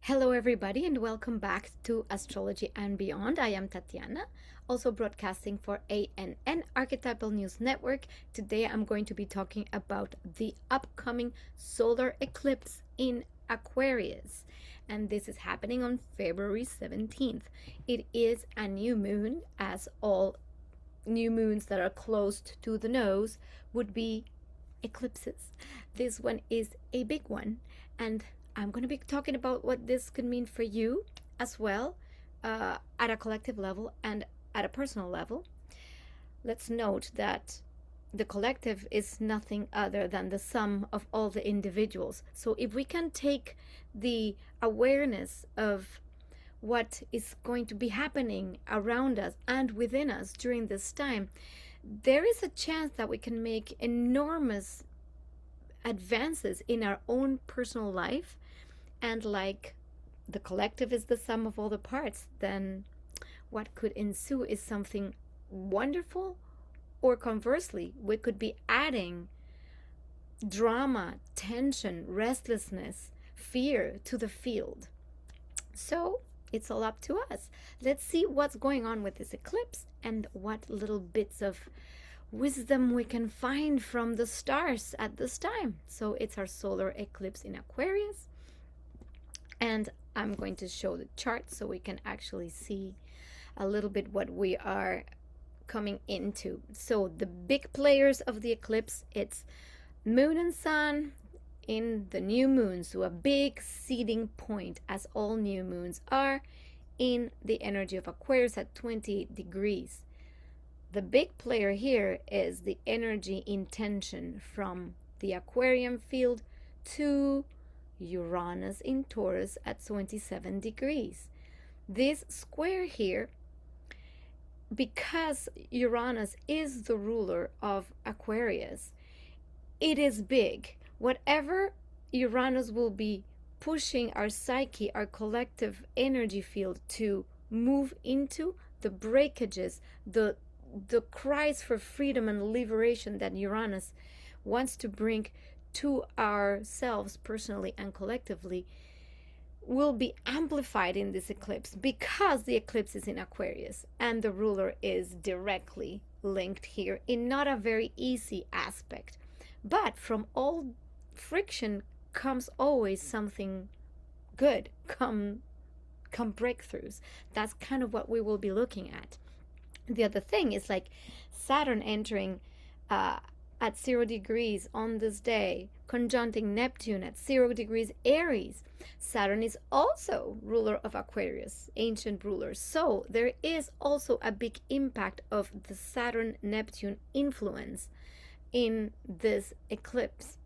Hello, everybody, and welcome back to Astrology and Beyond. I am Tatiana, also broadcasting for ANN Archetypal News Network. Today, I'm going to be talking about the upcoming solar eclipse in Aquarius, and this is happening on February 17th. It is a new moon, as all new moons that are closed to the nose would be eclipses. This one is a big one, and I'm going to be talking about what this could mean for you as well, at a collective level and at a personal level. Let's note that the collective is nothing other than the sum of all the individuals. So if we can take the awareness of what is going to be happening around us and within us during this time, there is a chance that we can make enormous advances in our own personal life. And like the collective is the sum of all the parts, then what could ensue is something wonderful, or conversely, we could be adding drama, tension, restlessness, fear to the field. So it's all up to us. Let's see what's going on with this eclipse and what little bits of wisdom we can find from the stars at this time. So it's our solar eclipse in Aquarius. And I'm going to show the chart so we can actually see a little bit what we are coming into. So the big players of the eclipse, it's moon and sun in the new moon. So a big seeding point, as all new moons are, in the energy of Aquarius at 20 degrees. The big player here is the energy intention from the Aquarian field to Uranus in Taurus at 27 degrees. This square here, because Uranus is the ruler of Aquarius, it is big. Whatever Uranus will be pushing our psyche, our collective energy field to move into, the breakages, the cries for freedom and liberation that Uranus wants to bring to ourselves personally and collectively, will be amplified in this eclipse because the eclipse is in Aquarius and the ruler is directly linked here in not a very easy aspect. But from all friction comes always something good, come breakthroughs. That's kind of what we will be looking at. The other thing is like Saturn entering at 0 degrees on this day, conjuncting Neptune at 0 degrees Aries. Saturn is also ruler of Aquarius, ancient ruler. So there is also a big impact of the Saturn-Neptune influence in this eclipse.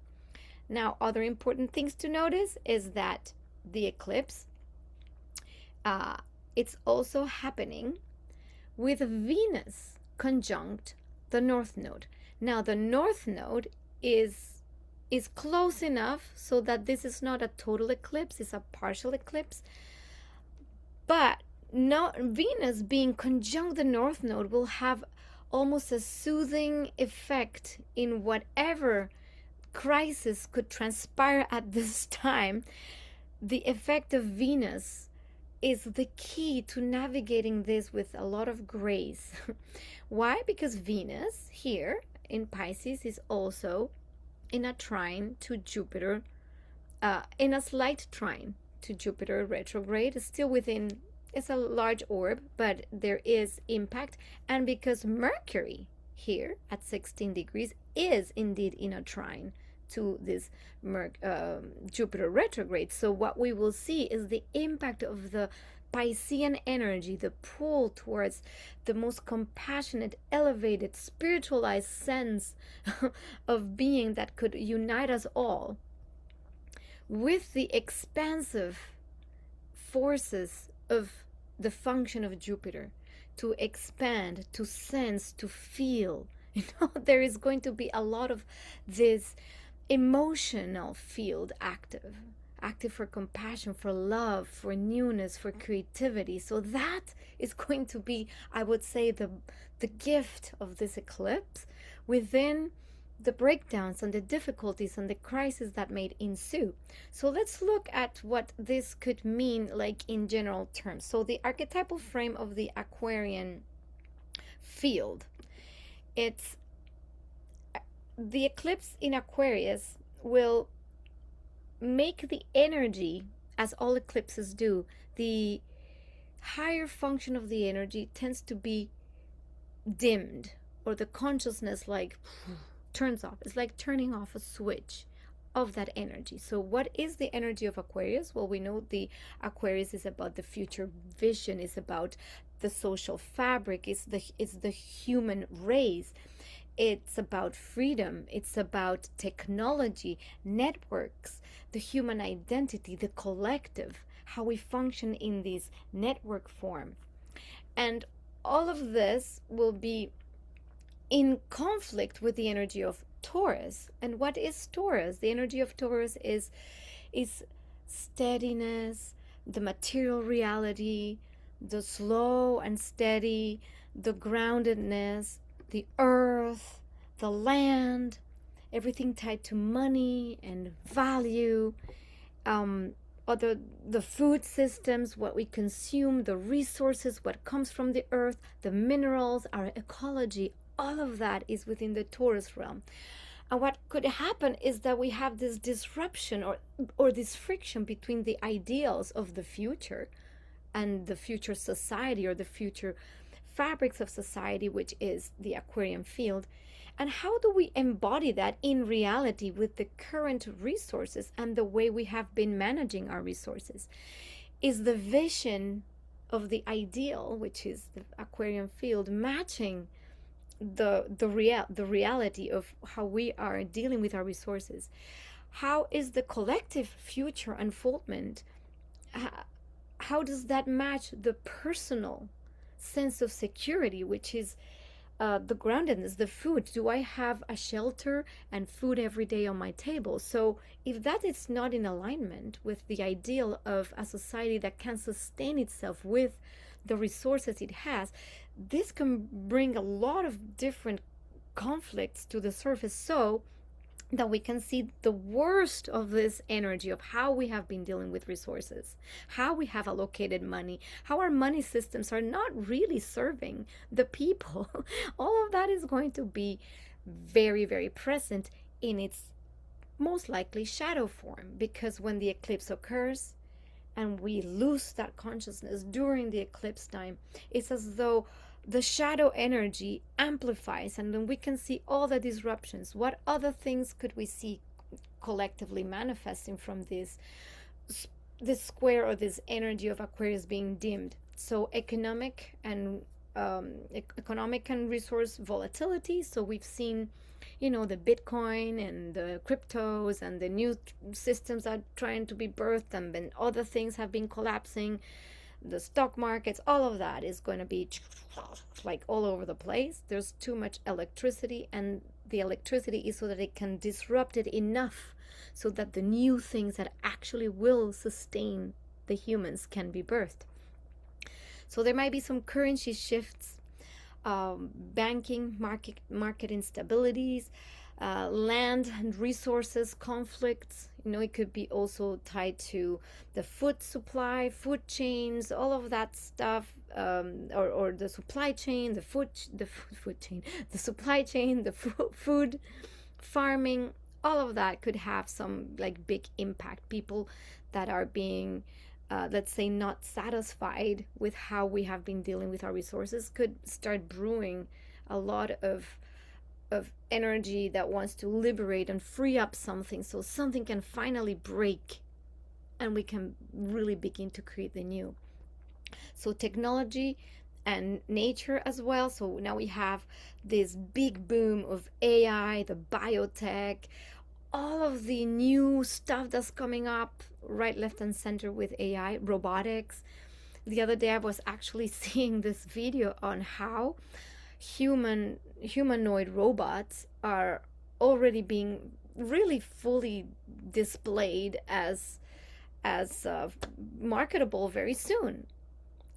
Now, other important things to notice is that the eclipse, it's also happening with Venus conjunct the North Node. Now, the North Node is close enough so that this is not a total eclipse, it's a partial eclipse. But Venus being conjunct the North Node will have almost a soothing effect in whatever crisis could transpire at this time. The effect of Venus is the key to navigating this with a lot of grace. Why? Because Venus here in Pisces is also in a trine to Jupiter, in a slight trine to Jupiter retrograde. It's still within, it's a large orb, but there is impact. And because Mercury here at 16 degrees is indeed in a trine to this Jupiter retrograde. So what we will see is the impact of the Piscean energy, the pull towards the most compassionate, elevated, spiritualized sense of being that could unite us all, with the expansive forces of the function of Jupiter to expand, to sense, to feel. There is going to be a lot of this emotional field active for compassion, for love, for newness, for creativity. So that is going to be, I would say, the gift of this eclipse within the breakdowns and the difficulties and the crises that may ensue. So let's look at what this could mean, like in general terms. So the archetypal frame of the Aquarian field, it's the eclipse in Aquarius will make the energy, as all eclipses do, the higher function of the energy tends to be dimmed, or the consciousness like turns off. It's like turning off a switch of that energy. So what is the energy of Aquarius? Well, we know the Aquarius is about the future vision, is about the social fabric, it's the human race. It's about freedom, it's about technology, networks, the human identity, the collective, how we function in this network form. And all of this will be in conflict with the energy of Taurus. And what is Taurus? The energy of Taurus is steadiness, the material reality, the slow and steady, the groundedness, the earth, the land, everything tied to money and value, the food systems, what we consume, the resources, what comes from the earth, the minerals, our ecology, all of that is within the Taurus realm. And what could happen is that we have this disruption or this friction between the ideals of the future and the future society, or the future fabrics of society, which is the Aquarian field. And how do we embody that in reality with the current resources and the way we have been managing our resources? Is the vision of the ideal, which is the Aquarian field, matching the reality of how we are dealing with our resources? How is the collective future unfoldment? How does that match the personal sense of security, which is the groundedness, the food? Do I have a shelter and food every day on my table? So if that is not in alignment with the ideal of a society that can sustain itself with the resources it has, this can bring a lot of different conflicts to the surface, so that we can see the worst of this energy of how we have been dealing with resources, how we have allocated money, how our money systems are not really serving the people. All of that is going to be very, very present in its most likely shadow form, because when the eclipse occurs and we lose that consciousness during the eclipse time, it's as though the shadow energy amplifies, and then we can see all the disruptions. What other things could we see collectively manifesting from this square, or this energy of Aquarius being dimmed? So economic and resource volatility. So we've seen, the Bitcoin and the cryptos and the new systems are trying to be birthed, and then other things have been collapsing. The stock markets, all of that is going to be like all over the place. There's too much electricity, and the electricity is so that it can disrupt it enough so that the new things that actually will sustain the humans can be birthed. So there might be some currency shifts, banking, market instabilities, land and resources conflicts. It could be also tied to the food supply, food chains, all of that stuff, or the supply chain, the food chain, the supply chain, the food farming. All of that could have some big impact. People that are being let's say not satisfied with how we have been dealing with our resources could start brewing a lot of energy that wants to liberate and free up something, so something can finally break and we can really begin to create the new. So technology and nature as well. So now we have this big boom of AI, the biotech, all of the new stuff that's coming up right, left, and center with AI, robotics. The other day I was actually seeing this video on how humanoid robots are already being really fully displayed as marketable very soon.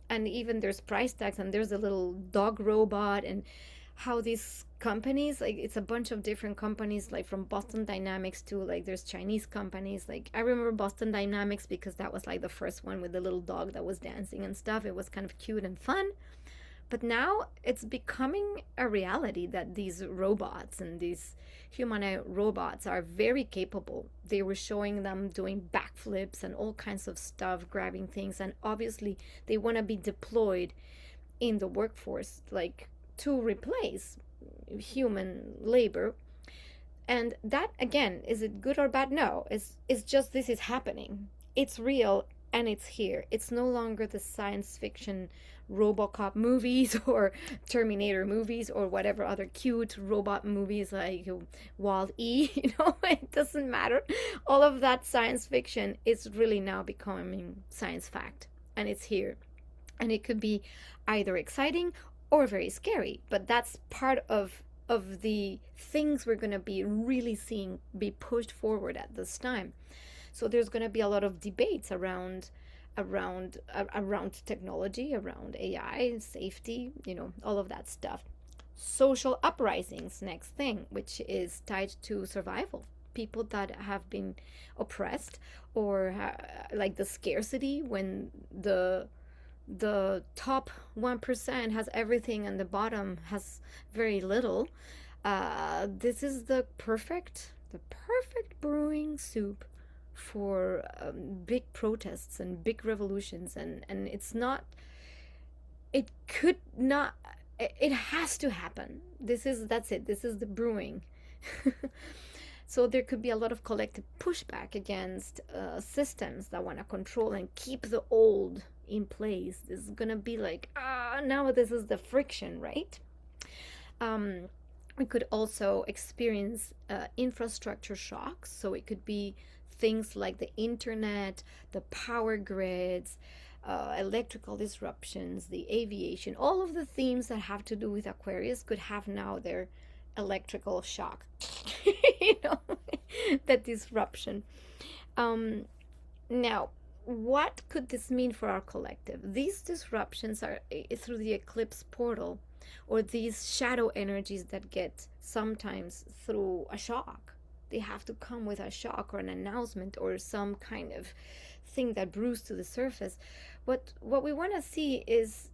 And even there's price tags, and there's a little dog robot, and how these companies, like it's a bunch of different companies, like from Boston Dynamics to like there's Chinese companies. Like I remember Boston Dynamics because that was like the first one with the little dog that was dancing and stuff. It was kind of cute and fun. But now it's becoming a reality that these robots and these humanoid robots are very capable. They were showing them doing backflips and all kinds of stuff, grabbing things, and obviously they want to be deployed in the workforce, like to replace human labor. And that again, is it good or bad? No, it's just this is happening. It's real and it's here. It's no longer the science fiction Robocop movies or Terminator movies or whatever other cute robot movies like Wall-E, it doesn't matter. All of that science fiction is really now becoming science fact, and it's here. And it could be either exciting or very scary, but that's part of the things we're going to be really seeing be pushed forward at this time. So there's going to be a lot of debates around technology, around AI, safety, all of that stuff. Social uprisings, next thing, which is tied to survival. People that have been oppressed, or like the scarcity, when the top 1% has everything and the bottom has very little. This is the perfect brewing soup for big protests and big revolutions, and it's not, it could not, it has to happen. That's it, this is the brewing. So there could be a lot of collective pushback against systems that want to control and keep the old in place. This is gonna be like, now this is the friction, right? We could also experience infrastructure shocks. So it could be things like the internet, the power grids, electrical disruptions, the aviation. All of the themes that have to do with Aquarius could have now their electrical shock. That disruption. Now, what could this mean for our collective? These disruptions are through the eclipse portal, or these shadow energies that get sometimes through a shock. They have to come with a shock or an announcement or some kind of thing that brews to the surface. What we want to see is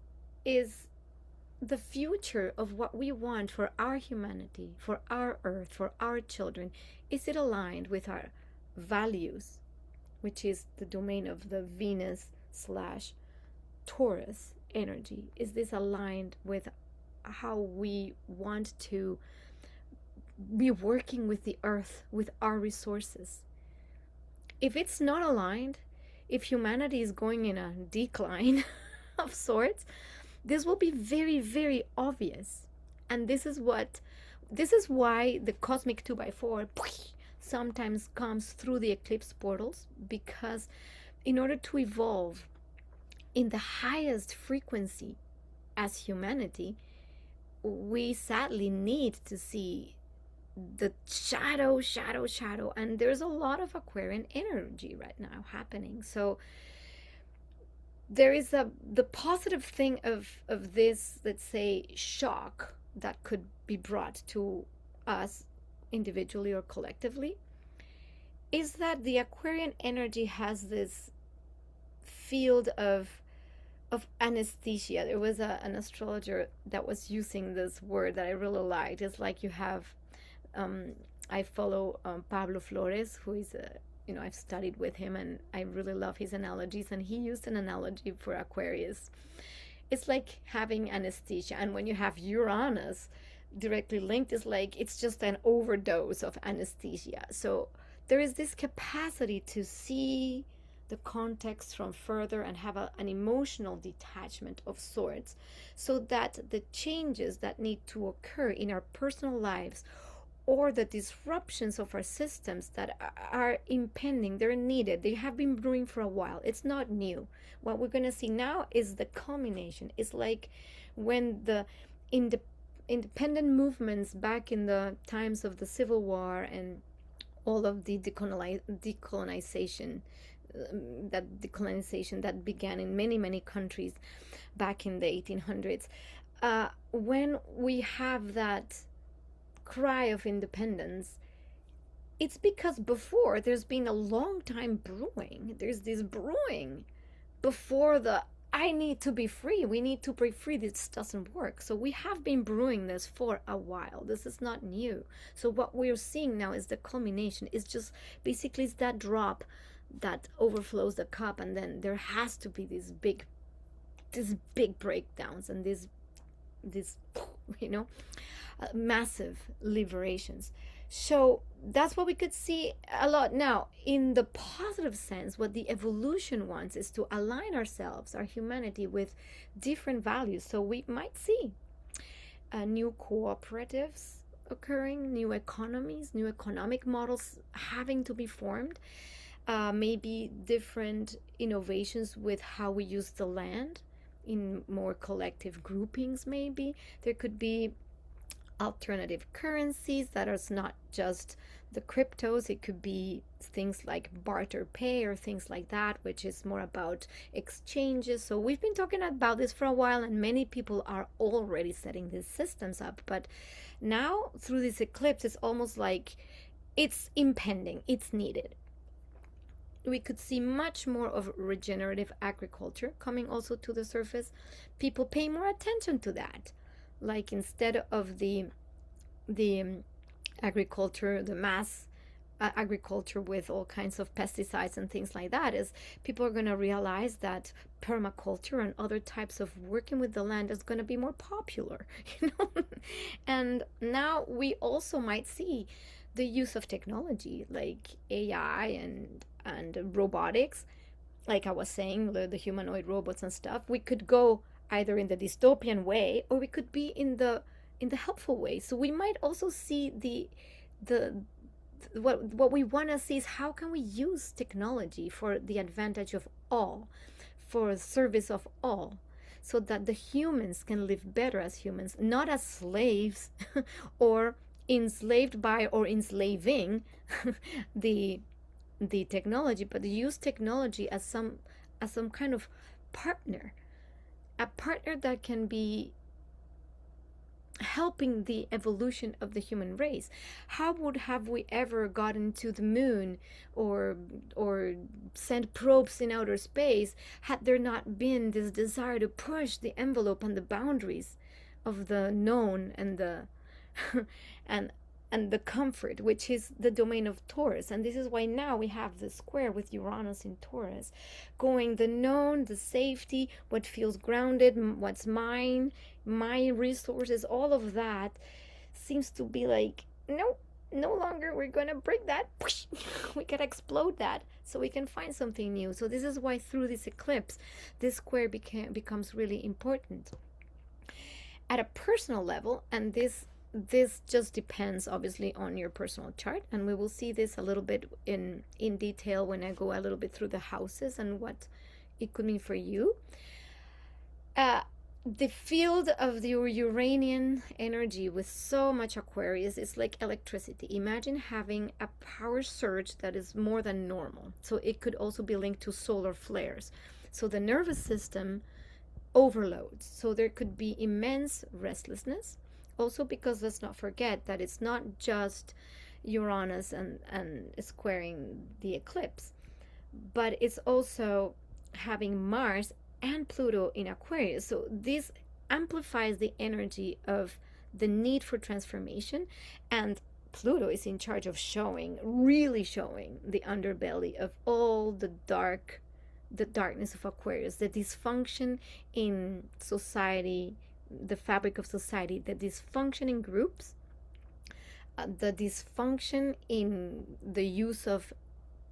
the future of what we want for our humanity, for our earth, for our children. Is it aligned with our values, which is the domain of the Venus/Taurus energy? Is this aligned with how we want to be working with the earth, with our resources? If it's not aligned, if humanity is going in a decline of sorts, this will be very, very obvious. And this is why the cosmic 2x4 sometimes comes through the eclipse portals, because in order to evolve in the highest frequency as humanity, we sadly need to see the shadow, and there's a lot of Aquarian energy right now happening. So there is the positive thing of this, let's say, shock that could be brought to us individually or collectively, is that the Aquarian energy has this field of anesthesia. There was an astrologer that was using this word that I really liked. It's like you have I follow Pablo Flores, who is I've studied with him and I really love his analogies, and he used an analogy for Aquarius. It's like having anesthesia, and when you have Uranus directly linked, it's just an overdose of anesthesia. So there is this capacity to see the context from further and have an emotional detachment of sorts, so that the changes that need to occur in our personal lives, or the disruptions of our systems that are impending, they're needed. They have been brewing for a while. It's not new. What we're going to see now is the culmination. It's like when the independent movements back in the times of the Civil War and all of the decolonization that began in many, many countries back in the 1800s. When we have that cry of independence, it's because before there's been a long time brewing. There's this brewing before the I need to be free. We need to be free. This doesn't work. So we have been brewing this for a while. This is not new. So what we're seeing now is the culmination. It's just basically it's that drop that overflows the cup, and then there has to be these big breakdowns and this massive liberations. So that's what we could see a lot now. In the positive sense, what the evolution wants is to align ourselves, our humanity, with different values. So we might see new cooperatives occurring, new economies, new economic models having to be formed, maybe different innovations with how we use the land in more collective groupings. Maybe there could be alternative currencies that are not just the cryptos. It could be things like barter pay or things like that, which is more about exchanges. So we've been talking about this for a while, and many people are already setting these systems up. But now through this eclipse, it's almost like it's impending, it's needed. We could see much more of regenerative agriculture coming also to the surface. People pay more attention to that. Like instead of the agriculture, the mass agriculture with all kinds of pesticides and things like that, is people are going to realize that permaculture and other types of working with the land is going to be more popular, And now we also might see the use of technology like AI and robotics, like I was saying, the humanoid robots and stuff. We could go either in the dystopian way, or we could be in the helpful way. So we might also see what we want to see is how can we use technology for the advantage of all, for the service of all, so that the humans can live better as humans, not as slaves or enslaved by or enslaving the technology, but use technology as some kind of partner, a partner that can be helping the evolution of the human race. How would have we ever gotten to the moon or sent probes in outer space had there not been this desire to push the envelope and the boundaries of the known and the and the comfort, which is the domain of Taurus. And this is why now we have the square with Uranus in Taurus, going the known, the safety, what feels grounded, what's mine, my resources, all of that seems to be like, no longer, we're gonna break that. We can explode that so we can find something new. So this is why through this eclipse, this square becomes really important at a personal level. And this just depends obviously on your personal chart, and we will see this a little bit in detail when I go a little bit through the houses and what it could mean for you. The field of the Uranian energy with so much Aquarius is like electricity. Imagine having a power surge that is more than normal. So it could also be linked to solar flares. So the nervous system overloads. So there could be immense restlessness. Also because let's not forget that it's not just Uranus and squaring the eclipse, but it's also having Mars and Pluto in Aquarius. So this amplifies the energy of the need for transformation, and Pluto is in charge of really showing the underbelly of all the darkness of Aquarius, the dysfunction in society, the fabric of society, the dysfunction in groups, the dysfunction in the use of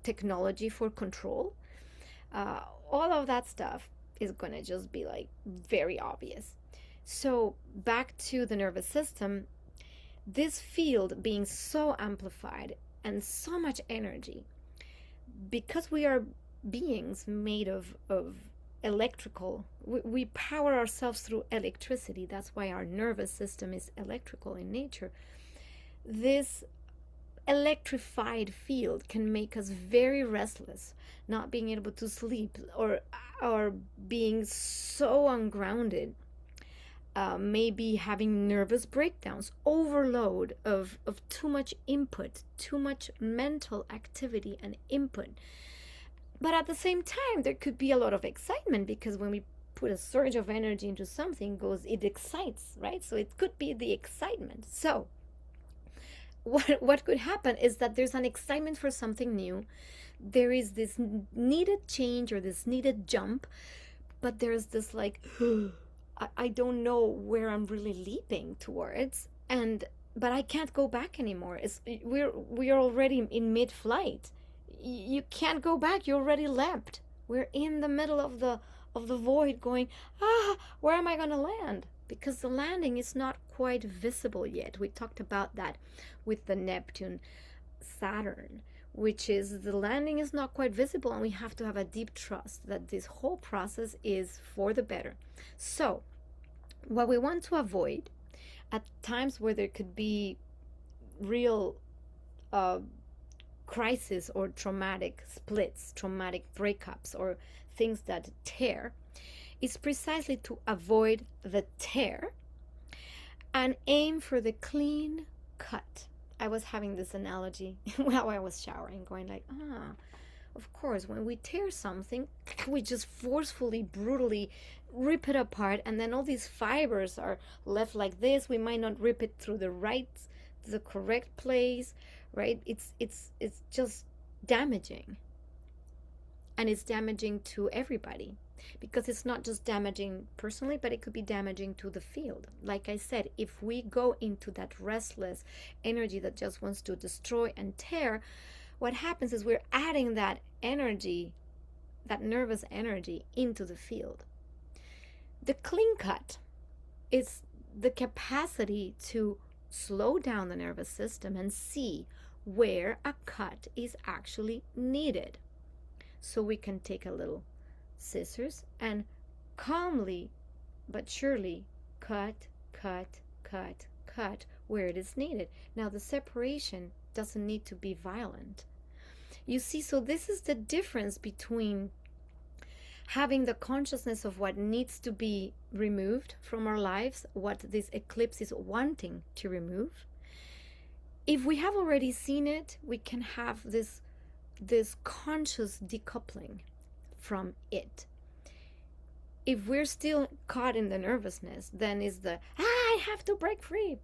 technology for control. All of that stuff is going to just be like very obvious. So back to the nervous system, this field being so amplified and so much energy, because we are beings made of electrical, we power ourselves through electricity. That's why our nervous system is electrical in nature. This electrified field can make us very restless, not being able to sleep, or being so ungrounded. maybe having nervous breakdowns, overload of too much input, too much mental activity and input. But at the same time, there could be a lot of excitement, because when we put a surge of energy into something, it excites, right? So it could be the excitement. So what could happen is that there's an excitement for something new. There is this needed change or this needed jump, but there's this like, I don't know where I'm really leaping towards, but I can't go back anymore. We're already in mid-flight. You can't go back. You already leapt. We're in the middle of the void, going, where am I going to land? Because the landing is not quite visible yet. We talked about that with the Neptune Saturn, which is the landing is not quite visible, and we have to have a deep trust that this whole process is for the better. So what we want to avoid at times where there could be real crisis or traumatic splits, traumatic breakups, or things that tear, is precisely to avoid the tear and aim for the clean cut. I was having this analogy while I was showering, going like, of course, when we tear something, we just forcefully, brutally rip it apart, and then all these fibers are left like this. We might not rip it through the correct place, right? It's just damaging. And it's damaging to everybody, because it's not just damaging personally, but it could be damaging to the field. Like I said, if we go into that restless energy that just wants to destroy and tear, what happens is we're adding that energy, that nervous energy, into the field. The clean cut is the capacity to slow down the nervous system and see where a cut is actually needed. So we can take a little scissors and calmly but surely cut where it is needed. Now, the separation doesn't need to be violent. You see, so this is the difference between having the consciousness of what needs to be removed from our lives, what this eclipse is wanting to remove. If we have already seen it, we can have this conscious decoupling from it. If we're still caught in the nervousness, then is I have to break free,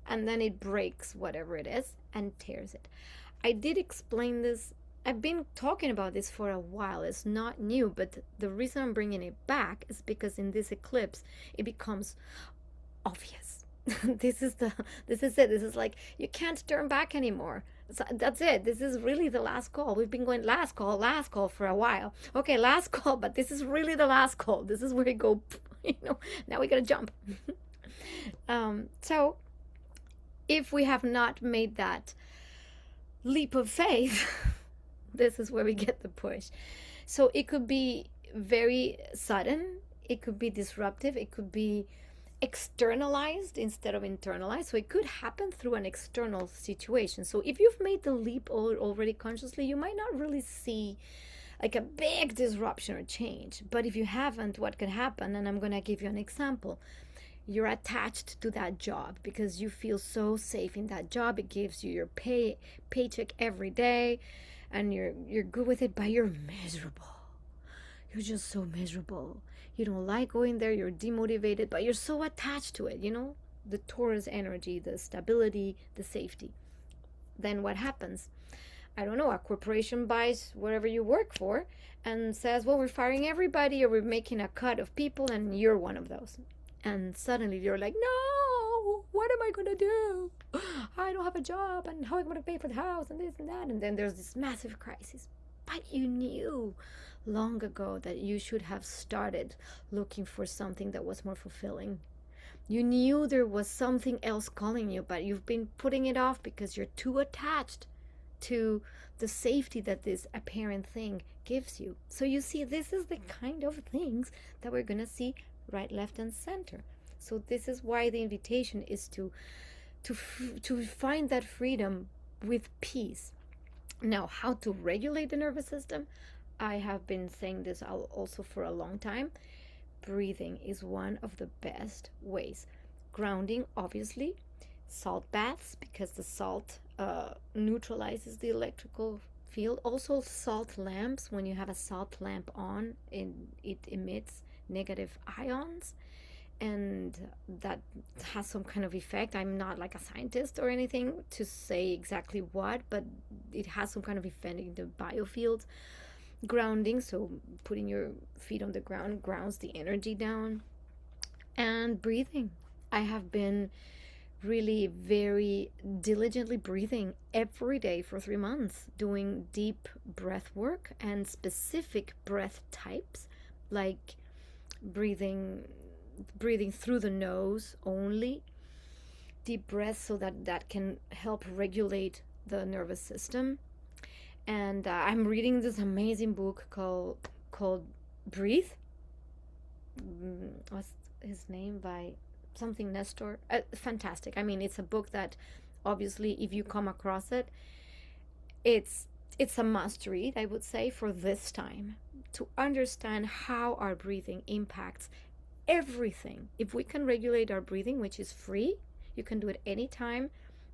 and then it breaks whatever it is and tears it. I did explain this. I've been talking about this for a while. It's not new, but the reason I'm bringing it back is because in this eclipse it becomes obvious. This is it. This is like, you can't turn back anymore. So that's it. This is really the last call. We've been going last call for a while. Okay, last call, but this is really the last call. This is where we go, now we gotta jump. So if we have not made that leap of faith, this is where we get the push. So it could be very sudden, it could be disruptive, it could be externalized instead of internalized. So it could happen through an external situation. So if you've made the leap already consciously, you might not really see like a big disruption or change. But if you haven't, what could happen? And I'm going to give you an example. You're attached to that job because you feel so safe in that job. It gives you your paycheck every day, and you're good with it, but you're miserable. You're just so miserable. You don't like going there. You're demotivated, but you're so attached to it, the Taurus energy, the stability, the safety. Then what happens? I don't know, a corporation buys wherever you work for and says, well, we're firing everybody, or we're making a cut of people, and you're one of those. And suddenly you're like, no, what am I going to do? I don't have a job, and how am I going to pay for the house, and this and that? And then there's this massive crisis. But you knew long ago that you should have started looking for something that was more fulfilling. You knew there was something else calling you, but you've been putting it off because you're too attached to the safety that this apparent thing gives you. So you see, this is the kind of things that we're going to see right, left, and center. So this is why the invitation is to find that freedom with peace. Now, how to regulate the nervous system? I have been saying this also for a long time. breathing is one of the best ways. Grounding, obviously, salt baths, because the salt neutralizes the electrical field. Also, salt lamps, when you have a salt lamp on, it emits negative ions, and that has some kind of effect. I'm not like a scientist or anything to say exactly what, but it has some kind of effect in the biofield. Grounding, so putting your feet on the ground grounds the energy down. And breathing, I have been really very diligently breathing every day for 3 months, doing deep breath work and specific breath types, like breathing through the nose only, deep breaths, so that can help regulate the nervous system. And I'm reading this amazing book called Breathe. What's his name? By something Nestor. Fantastic. I mean, it's a book that obviously, if you come across it, it's a must read, I would say, for this time, to understand how our breathing impacts everything. If we can regulate our breathing, which is free, you can do it anytime,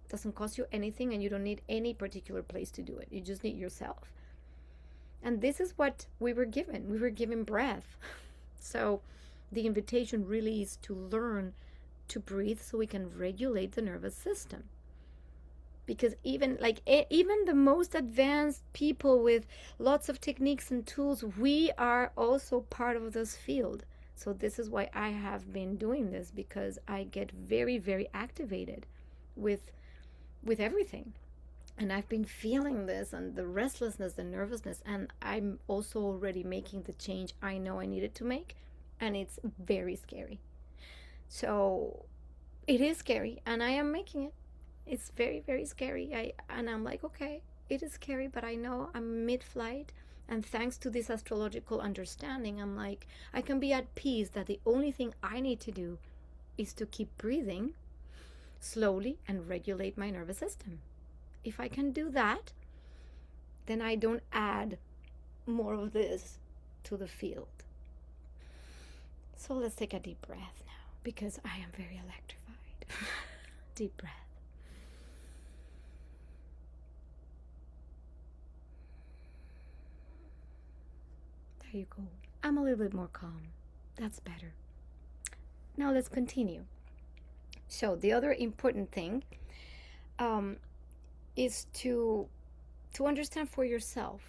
doesn't cost you anything, and you don't need any particular place to do it. You just need yourself. And this is what we were given. We were given breath. So the invitation really is to learn to breathe so we can regulate the nervous system. Because even the most advanced people with lots of techniques and tools, we are also part of this field. So this is why I have been doing this, because I get very, very activated with everything. And I've been feeling this, and the restlessness, the nervousness, and I'm also already making the change I know I needed to make, and it's very scary. So it is scary, and I am making it. It's very, very scary. I'm like, okay, it is scary, but I know I'm mid-flight, and thanks to this astrological understanding, I'm like, I can be at peace that the only thing I need to do is to keep breathing slowly and regulate my nervous system. If I can do that, then I don't add more of this to the field. So let's take a deep breath now, because I am very electrified. Deep breath. There you go. I'm a little bit more calm. That's better. Now let's continue. So the other important thing is to understand for yourself.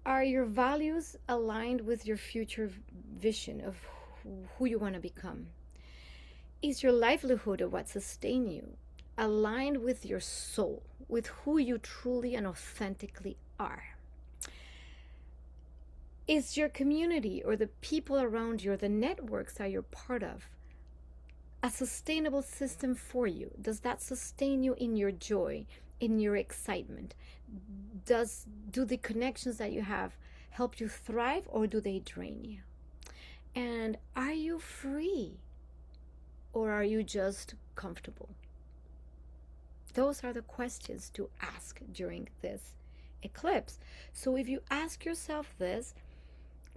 Are your values aligned with your future vision of who you want to become? Is your livelihood or what sustains you aligned with your soul, with who you truly and authentically are? Is your community or the people around you or the networks that you're part of a sustainable system for you? Does that sustain you in your joy, in your excitement? Do the connections that you have help you thrive, or do they drain you? And are you free, or are you just comfortable? Those are the questions to ask during this eclipse. So if you ask yourself this,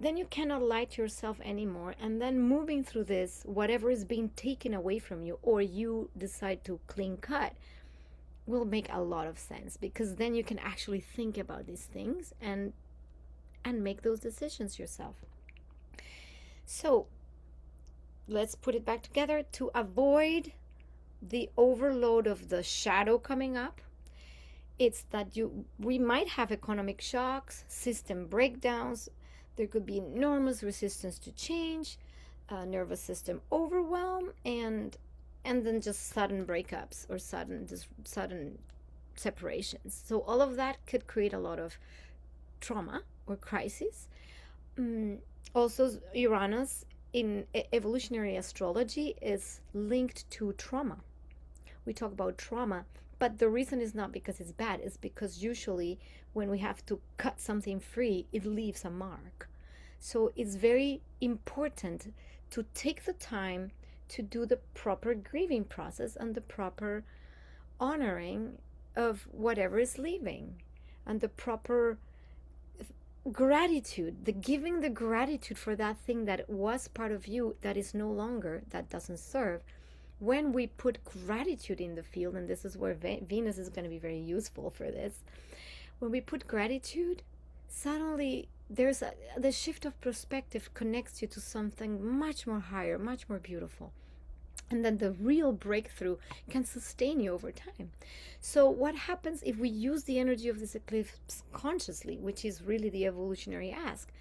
then you cannot lie to yourself anymore. And then moving through this, whatever is being taken away from you, or you decide to clean cut, will make a lot of sense, because then you can actually think about these things and make those decisions yourself. So let's put it back together. To avoid the overload of the shadow coming up, it's that we might have economic shocks, system breakdowns. There could be enormous resistance to change, nervous system overwhelm, and then just sudden breakups or sudden separations. So all of that could create a lot of trauma or crisis. Also, Uranus in evolutionary astrology is linked to trauma. We talk about trauma, but the reason is not because it's bad. It's because usually when we have to cut something free, it leaves a mark. So it's very important to take the time to do the proper grieving process and the proper honoring of whatever is leaving, and the proper gratitude, the giving the gratitude for that thing that was part of you that is no longer, that doesn't serve. When we put gratitude in the field, and this is where Venus is going to be very useful for this, when we put gratitude, suddenly the shift of perspective connects you to something much more higher, much more beautiful. And then the real breakthrough can sustain you over time. So what happens if we use the energy of this eclipse consciously, which is really the evolutionary ask?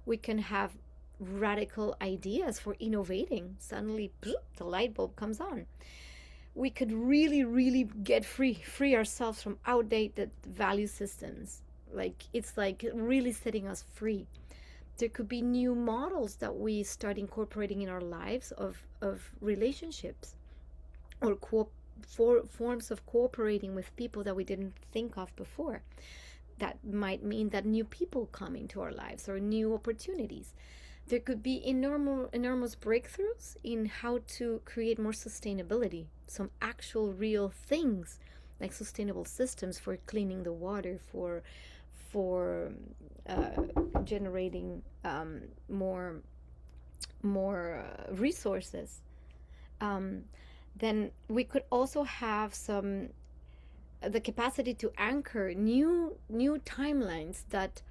We can have radical ideas for innovating. Suddenly, the light bulb comes on. We could really get free ourselves from outdated value systems. Like, it's like really setting us free. There could be new models that we start incorporating in our lives of relationships, or forms of cooperating with people that we didn't think of before. That might mean that new people come into our lives, or new opportunities. There could be enormous breakthroughs in how to create more sustainability, some actual real things, like sustainable systems for cleaning the water, for generating more resources. Then we could also have the capacity to anchor new timelines that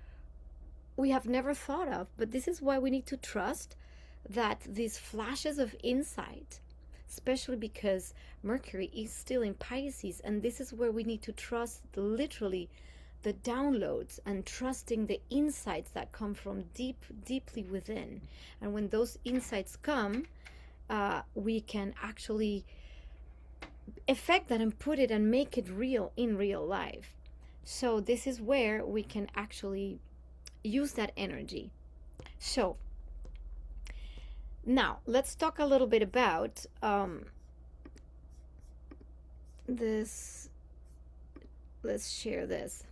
we have never thought of. But this is why we need to trust that these flashes of insight, especially because Mercury is still in Pisces, and this is where we need to trust literally the downloads, and trusting the insights that come from deeply within. And when those insights come, we can actually affect that and put it and make it real in real life. So this is where we can actually use that energy. So now let's talk a little bit about this. Let's share this.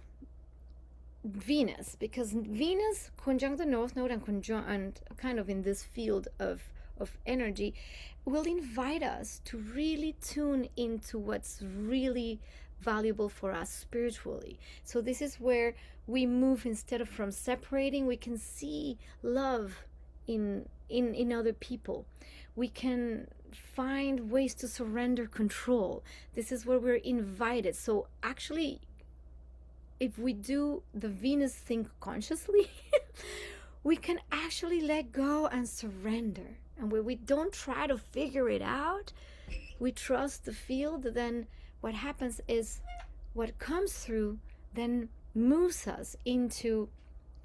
Venus, because Venus conjunct the North Node and kind of in this field of energy, will invite us to really tune into what's really valuable for us spiritually. So this is where we move, instead of from separating, we can see love in other people. We can find ways to surrender control. This is where we're invited. So actually, if we do the Venus thing consciously, we can actually let go and surrender. And when we don't try to figure it out, we trust the field, then what happens is what comes through then moves us into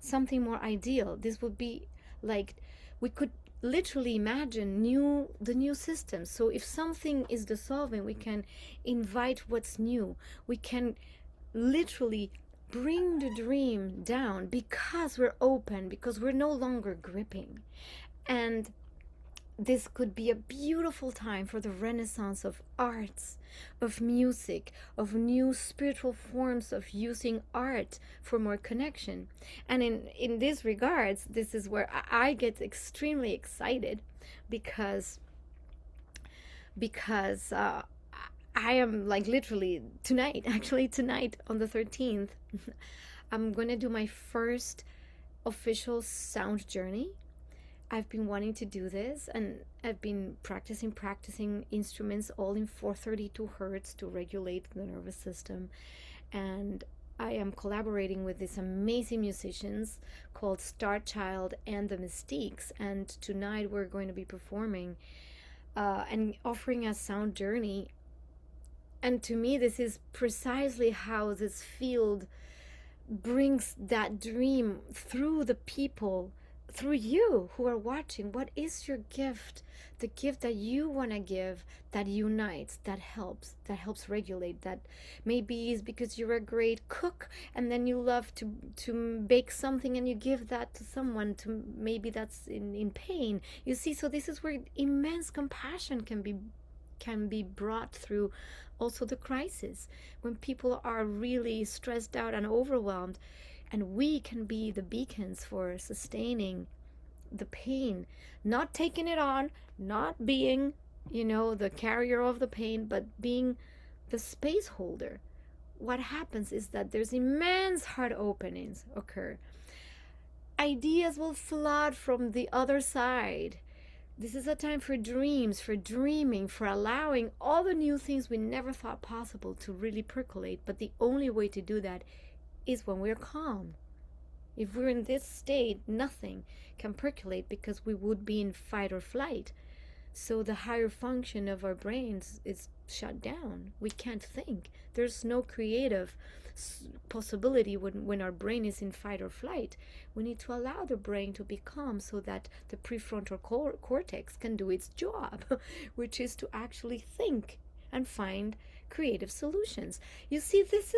something more ideal. This would be like, we could literally imagine the new system. So if something is dissolving, we can invite what's new. We can literally bring the dream down, because we're open, because we're no longer gripping. And this could be a beautiful time for the renaissance of arts, of music, of new spiritual forms of using art for more connection. And in these regards, this is where I get extremely excited, because I am like literally tonight on the 13th, I'm going to do my first official sound journey. I've been wanting to do this, and I've been practicing instruments all in 432 hertz to regulate the nervous system. And I am collaborating with these amazing musicians called Starchild and the Mystiques. And tonight we're going to be performing and offering a sound journey. And to me, this is precisely how this field brings that dream through the people, through you who are watching. What is your gift? The gift that you want to give, that unites, that helps regulate. That maybe is because you're a great cook, and then you love to bake something, and you give that to someone, to maybe that's in pain. You see, so this is where immense compassion can be brought through. Also the crisis, when people are really stressed out and overwhelmed, and we can be the beacons for sustaining the pain, not taking it on, not being, the carrier of the pain, but being the space holder. What happens is that there's immense heart openings occur. ideas will flood from the other side. This is a time for dreams, for dreaming, for allowing all the new things we never thought possible to really percolate. But the only way to do that is when we're calm. If we're in this state, nothing can percolate because we would be in fight or flight. So the higher function of our brains is shut down. We can't think. There's no creative possibility when our brain is in fight or flight. We need to allow the brain to be calm so that the prefrontal cortex can do its job, which is to actually think and find creative solutions. You see, this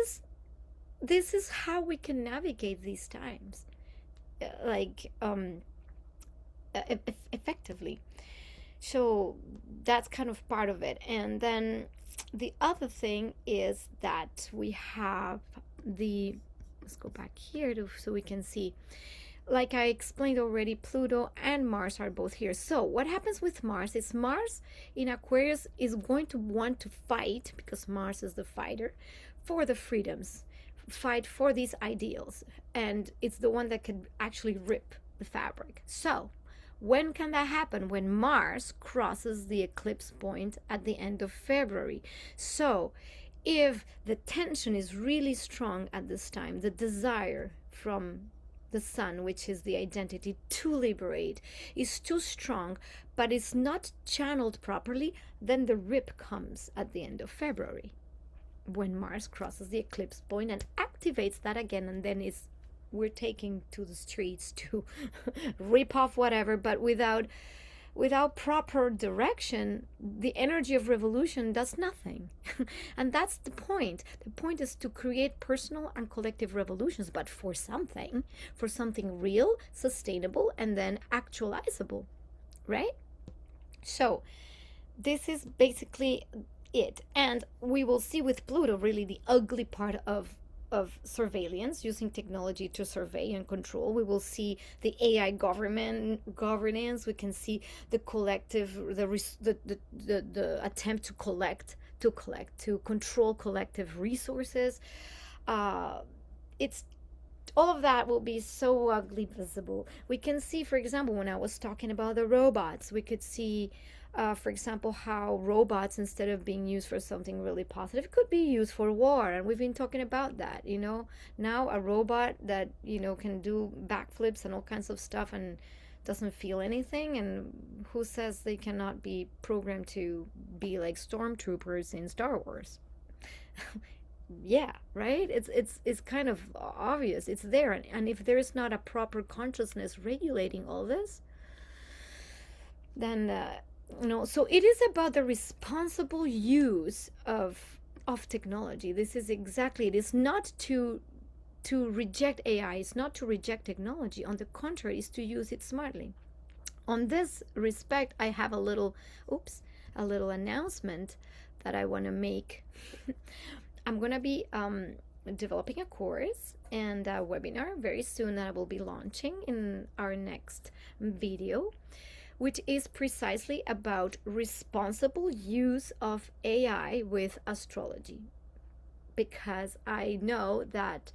is how we can navigate these times, effectively. So that's kind of part of it. And then the other thing is that we have let's go back here so we can see, like I explained already, Pluto and Mars are both here. So what happens with Mars is Mars in Aquarius is going to want to fight, because Mars is the fighter, for the freedoms, fight for these ideals, and it's the one that can actually rip the fabric. So when can that happen? When Mars crosses the eclipse point at the end of February. So if the tension is really strong at this time, the desire from the sun, which is the identity to liberate, is too strong, but it's not channeled properly, then the rip comes at the end of February, when Mars crosses the eclipse point and activates that again, and then we're taking to the streets to rip off whatever, but without proper direction, the energy of revolution does nothing. And that's the point. The point is to create personal and collective revolutions, but for something real, sustainable, and then actualizable, right? So this is basically it. And we will see with Pluto really the ugly part of surveillance, using technology to survey and control. We will see the AI governance. We can see the collective, the attempt to control collective resources. It's all of that will be so ugly visible. We can see, for example, when I was talking about the robots, we could see for example, how robots, instead of being used for something really positive, could be used for war. And we've been talking about that, now a robot that, can do backflips and all kinds of stuff and doesn't feel anything. And who says they cannot be programmed to be like stormtroopers in Star Wars? Yeah, right? It's kind of obvious. It's there. And if there's not a proper consciousness regulating all this, then so it is about the responsible use of technology. This is exactly it. It's not to reject AI. It's not to reject technology. On the contrary, it's to use it smartly. On this respect, I have a little announcement that I want to make. I'm going to be developing a course and a webinar very soon that I will be launching in our next video, which is precisely about responsible use of AI with astrology. Because I know that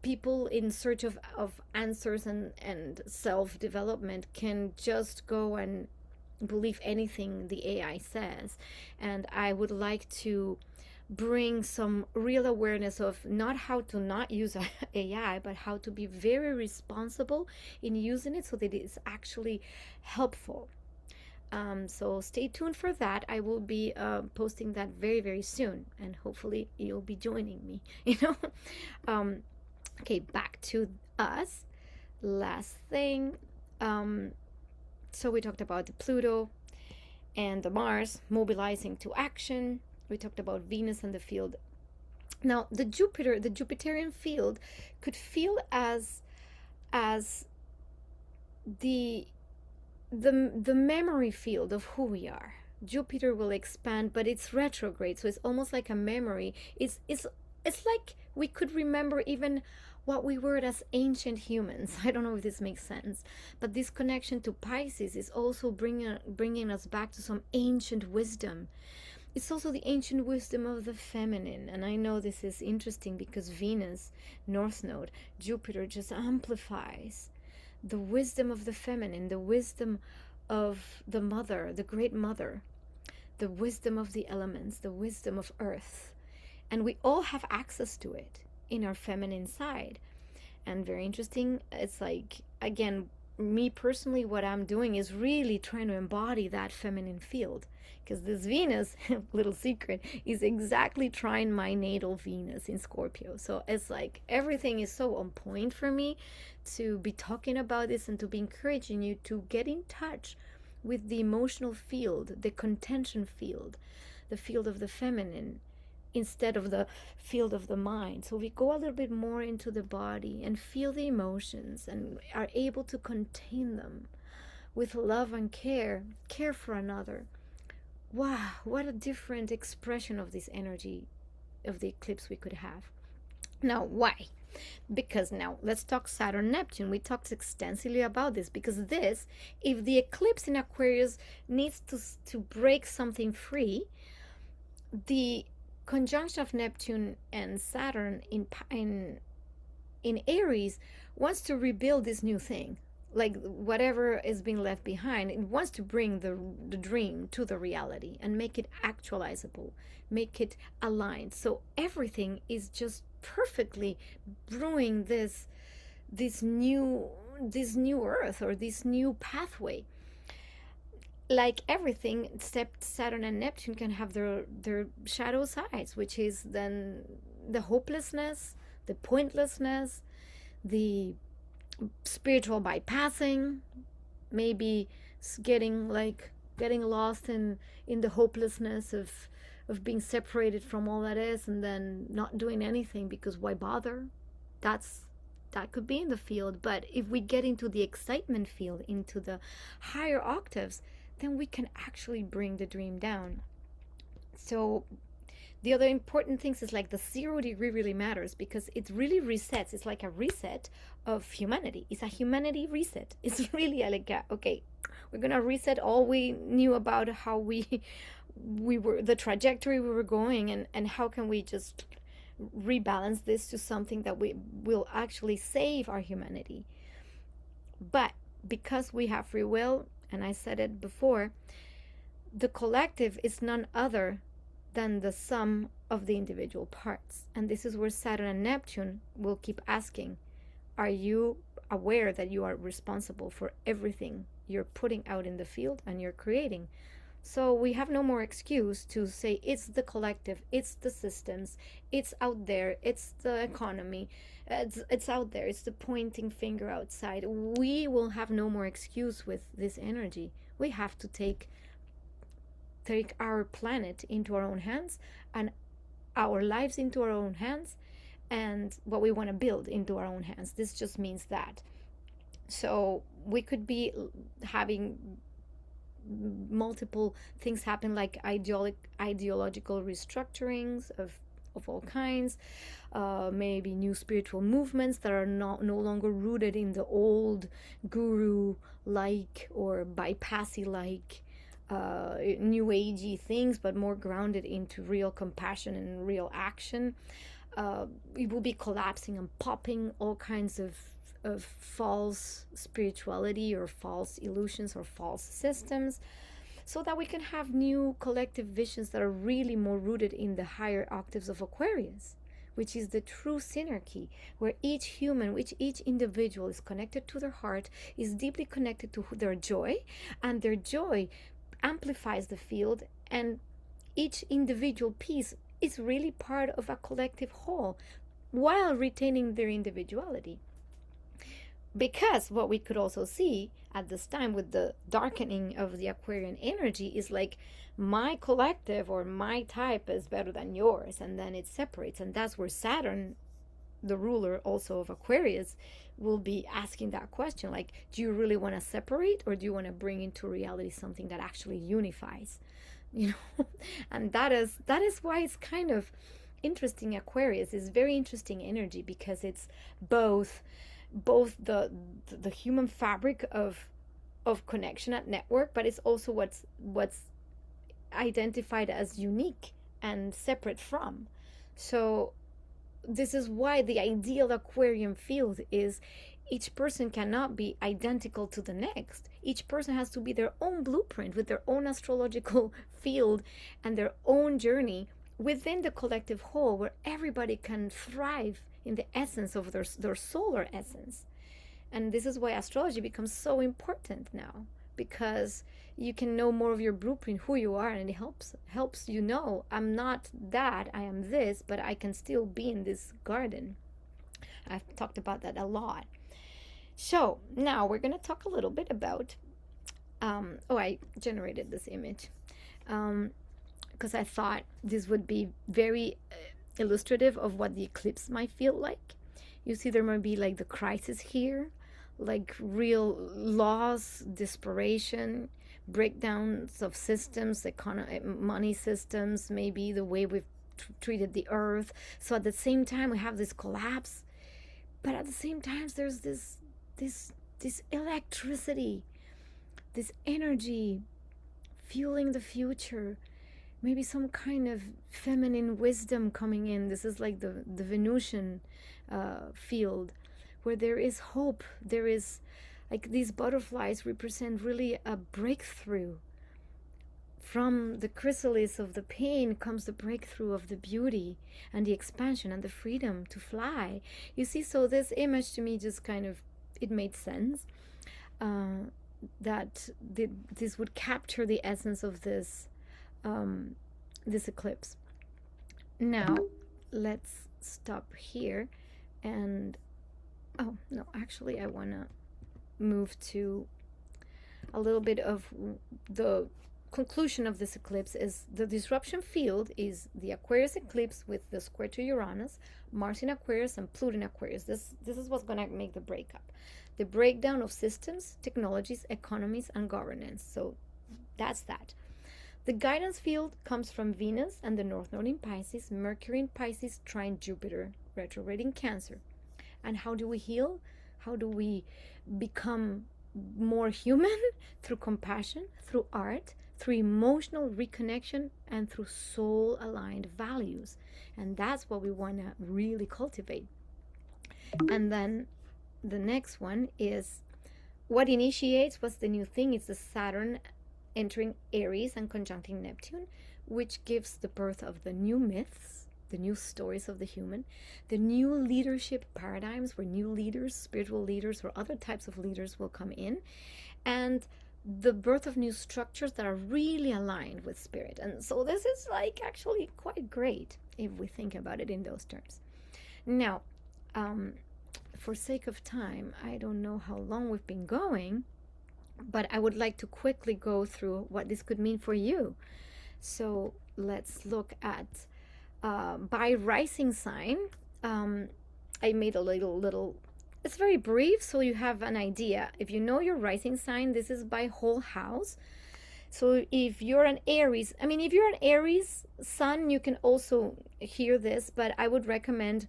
people in search of answers and self-development can just go and believe anything the AI says. And I would like to bring some real awareness of not how to not use AI, but how to be very responsible in using it so that it is actually helpful. So stay tuned for that. I will be posting that very, very soon, and hopefully you'll be joining me, Okay, back to us. Last thing. So we talked about the Pluto and the Mars mobilizing to action. We talked about Venus and the field. Now, the Jupiterian field could feel as the memory field of who we are. Jupiter will expand, but it's retrograde, so it's almost like a memory. It's like we could remember even what we were as ancient humans. I don't know if this makes sense, but this connection to Pisces is also bringing us back to some ancient wisdom. It's also the ancient wisdom of the feminine. And I know this is interesting because Venus, North Node, Jupiter just amplifies the wisdom of the feminine, the wisdom of the mother, the great mother, the wisdom of the elements, the wisdom of earth. And we all have access to it in our feminine side. And very interesting, it's like, again, me personally, what I'm doing is really trying to embody that feminine field, because this Venus, little secret, is exactly trying my natal Venus in Scorpio. So it's like everything is so on point for me to be talking about this and to be encouraging you to get in touch with the emotional field, the contention field, the field of the feminine, instead of the field of the mind. So we go a little bit more into the body and feel the emotions and are able to contain them with love and care for another. Wow, what a different expression of this energy of the eclipse we could have. Now, why? Because now let's talk Saturn Neptune. We talked extensively about this because this, if the eclipse in Aquarius needs to break something free, the conjunction of Neptune and Saturn in Aries wants to rebuild this new thing. Like whatever is being left behind, it wants to bring the dream to the reality and make it actualizable, make it aligned. So everything is just perfectly brewing this new earth, or this new pathway. Like everything, except Saturn and Neptune can have their shadow sides, which is then the hopelessness, the pointlessness, the spiritual bypassing, maybe getting lost in the hopelessness of being separated from all that is, and then not doing anything because why bother? That could be in the field. But if we get into the excitement field, into the higher octaves, then we can actually bring the dream down. So the other important things is like the 0 degree really matters because it really resets. It's like a reset of humanity. It's a humanity reset. It's really like okay, we're gonna reset all we knew about how we were, the trajectory we were going, and how can we just rebalance this to something that we will actually save our humanity. But because we have free will, and I said it before, the collective is none other than the sum of the individual parts. And this is where Saturn and Neptune will keep asking, are you aware that you are responsible for everything you're putting out in the field and you're creating? So we have no more excuse to say it's the collective, it's the systems, it's out there, it's the economy, it's out there, it's the pointing finger outside. We will have no more excuse with this energy. We have to take our planet into our own hands, and our lives into our own hands, and what we want to build into our own hands. This just means that. So we could be having multiple things happen, like ideological restructurings of all kinds, maybe new spiritual movements that are no longer rooted in the old guru like or bypassy like new agey things, but more grounded into real compassion and real action. It will be collapsing and popping all kinds of false spirituality or false illusions or false systems, so that we can have new collective visions that are really more rooted in the higher octaves of Aquarius, which is the true synarchy, where each human, which each individual is connected to their heart, is deeply connected to their joy, and their joy amplifies the field, and each individual piece is really part of a collective whole while retaining their individuality. Because what we could also see at this time with the darkening of the Aquarian energy is like my collective or my type is better than yours, and then it separates. And that's where Saturn, the ruler also of Aquarius, will be asking that question, like, do you really want to separate, or do you want to bring into reality something that actually unifies, and that is why it's kind of interesting. Aquarius is very interesting energy because it's both the human fabric of connection at network, but it's also what's identified as unique and separate from. So this is why the ideal Aquarian field is each person cannot be identical to the next. Each person has to be their own blueprint with their own astrological field and their own journey within the collective whole, where everybody can thrive in the essence of their solar essence. And this is why astrology becomes so important now, because you can know more of your blueprint, who you are, and it helps you know, I'm not that, I am this, but I can still be in this garden. I've talked about that a lot. So now we're going to talk a little bit about I generated this image because I thought this would be very illustrative of what the eclipse might feel like. You see, there might be like the crisis here, like real loss, desperation, breakdowns of systems, money systems, maybe the way we've treated the earth. So at the same time, we have this collapse, but at the same time, there's this electricity, this energy fueling the future. Maybe some kind of feminine wisdom coming in. This is like the Venusian field, where there is hope. There is, like, these butterflies represent really a breakthrough. From the chrysalis of the pain comes the breakthrough of the beauty and the expansion and the freedom to fly. You see, so this image to me just kind of, it made sense that this would capture the essence of this eclipse. Now let's stop here and oh no, actually I want to move to a little bit of the conclusion of this eclipse. Is the disruption field is the Aquarius eclipse with the square to Uranus, Mars in Aquarius, and Pluto in Aquarius. This is what's going to make the breakup, the breakdown of systems, technologies, economies, and governance. So that's that. The guidance field comes from Venus and the North Node in Pisces, Mercury in Pisces trine Jupiter, retrograde in Cancer. And how do we heal? How do we become more human? Through compassion, through art, through emotional reconnection, and through soul-aligned values. And that's what we want to really cultivate. And then the next one is what initiates, what's the new thing? It's the Saturn entering Aries and conjuncting Neptune, which gives the birth of the new myths, the new stories of the human, the new leadership paradigms where new leaders, spiritual leaders, or other types of leaders will come in, and the birth of new structures that are really aligned with spirit. And so this is like actually quite great if we think about it in those terms. Now, for sake of time, I don't know how long we've been going, but I would like to quickly go through what this could mean for you. So let's look at by rising sign. I made a little, it's very brief, so you have an idea. If you know your rising sign, this is by whole house. So if you're an Aries, if you're an Aries sun, you can also hear this, but I would recommend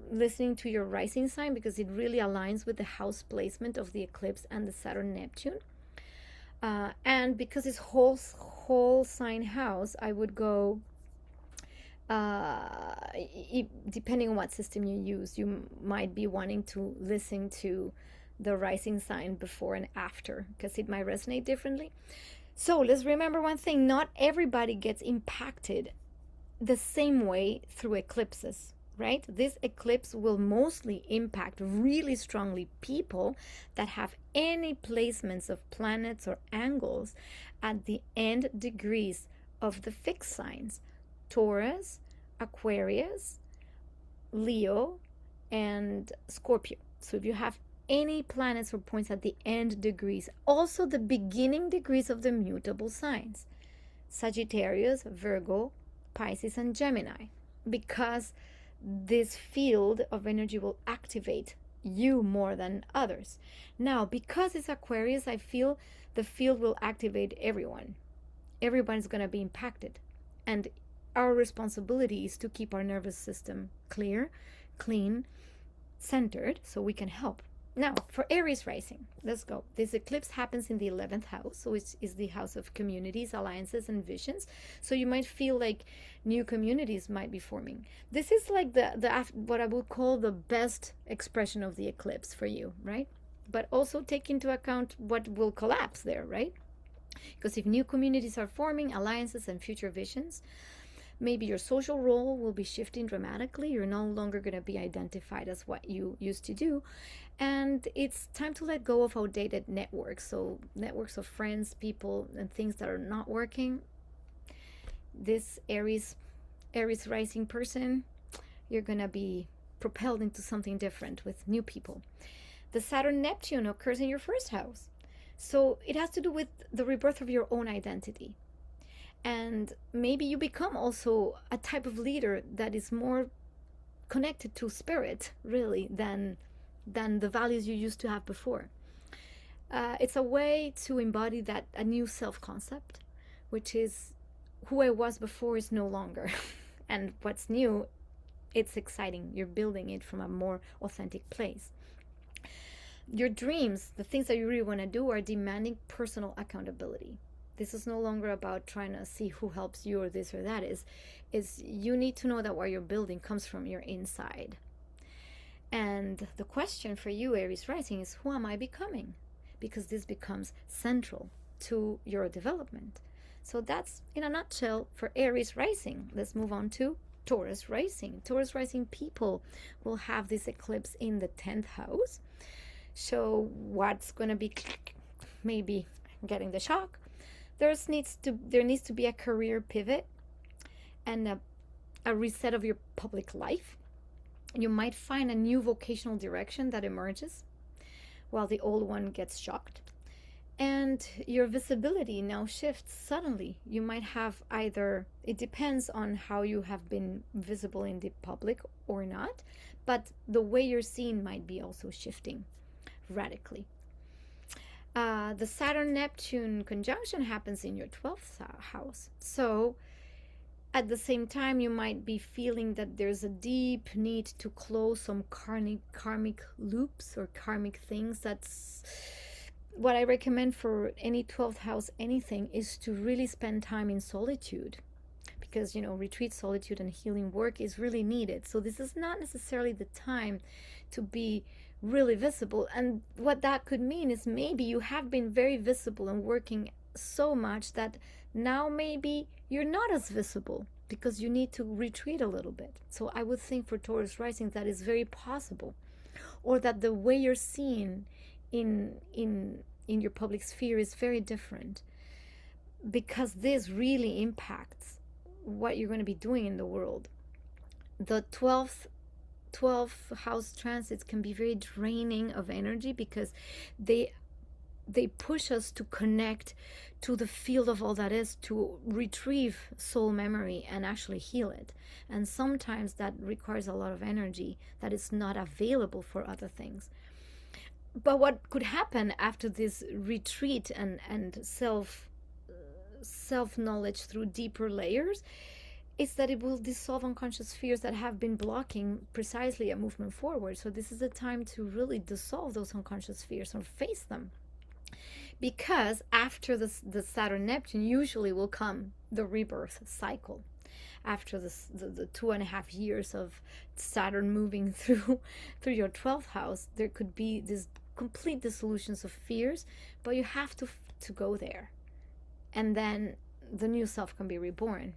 listening to your rising sign because it really aligns with the house placement of the eclipse and the Saturn Neptune. And because it's whole sign house, I would go, depending on what system you use, you might be wanting to listen to the rising sign before and after because it might resonate differently. So let's remember one thing: not everybody gets impacted the same way through eclipses, right? This eclipse will mostly impact really strongly people that have any placements of planets or angles at the end degrees of the fixed signs: Taurus, Aquarius, Leo, and Scorpio. So if you have any planets or points at the end degrees, also the beginning degrees of the mutable signs: Sagittarius, Virgo, Pisces, and Gemini, because this field of energy will activate you more than others. Now, because it's Aquarius, I feel the field will activate everyone. Everyone's going to be impacted. And our responsibility is to keep our nervous system clear, clean, centered, so we can help. Now, for Aries rising, let's go. This eclipse happens in the 11th house, which is the house of communities, alliances, and visions. So you might feel like new communities might be forming. This is like the what I would call the best expression of the eclipse for you, right? But also take into account what will collapse there, right? Because if new communities are forming, alliances, and future visions, maybe your social role will be shifting dramatically. You're no longer going to be identified as what you used to do. And it's time to let go of outdated networks. So, networks of friends, people, and things that are not working. This Aries rising person, you're going to be propelled into something different with new people. The Saturn Neptune occurs in your first house. So, it has to do with the rebirth of your own identity. And maybe you become also a type of leader that is more connected to spirit, really, than the values you used to have before. It's a way to embody that a new self-concept, which is who I was before is no longer. And what's new, it's exciting. You're building it from a more authentic place. Your dreams, the things that you really want to do, are demanding personal accountability. This is no longer about trying to see who helps you or this or that. Is you need to know that what you're building comes from your inside. And the question for you, Aries rising, is who am I becoming? Because this becomes central to your development. So that's in a nutshell for Aries rising. Let's move on to Taurus rising. Taurus rising people will have this eclipse in the 10th house. So what's going to be maybe getting the shock? There needs to be a career pivot and a reset of your public life. You might find a new vocational direction that emerges while the old one gets shocked. And your visibility now shifts suddenly. You might have either, it depends on how you have been visible in the public or not, but the way you're seen might be also shifting radically. The Saturn-Neptune conjunction happens in your 12th house. So at the same time, you might be feeling that there's a deep need to close some karmic loops or karmic things. That's what I recommend for any 12th house anything, is to really spend time in solitude. Because, retreat, solitude, and healing work is really needed. So this is not necessarily the time to be really visible. And what that could mean is maybe you have been very visible and working so much that now maybe you're not as visible because you need to retreat a little bit. So I would think for Taurus rising that is very possible. Or that the way you're seen in your public sphere is very different, because this really impacts what you're going to be doing in the world. The 12th house transits can be very draining of energy because they push us to connect to the field of all that is, to retrieve soul memory and actually heal it. And sometimes that requires a lot of energy that is not available for other things. But what could happen after this retreat and self-knowledge through deeper layers is that it will dissolve unconscious fears that have been blocking precisely a movement forward. So this is a time to really dissolve those unconscious fears or face them. Because after the Saturn-Neptune usually will come the rebirth cycle. After the 2.5 years of Saturn moving through your 12th house, there could be this complete dissolutions of fears, but you have to go there. And then the new self can be reborn.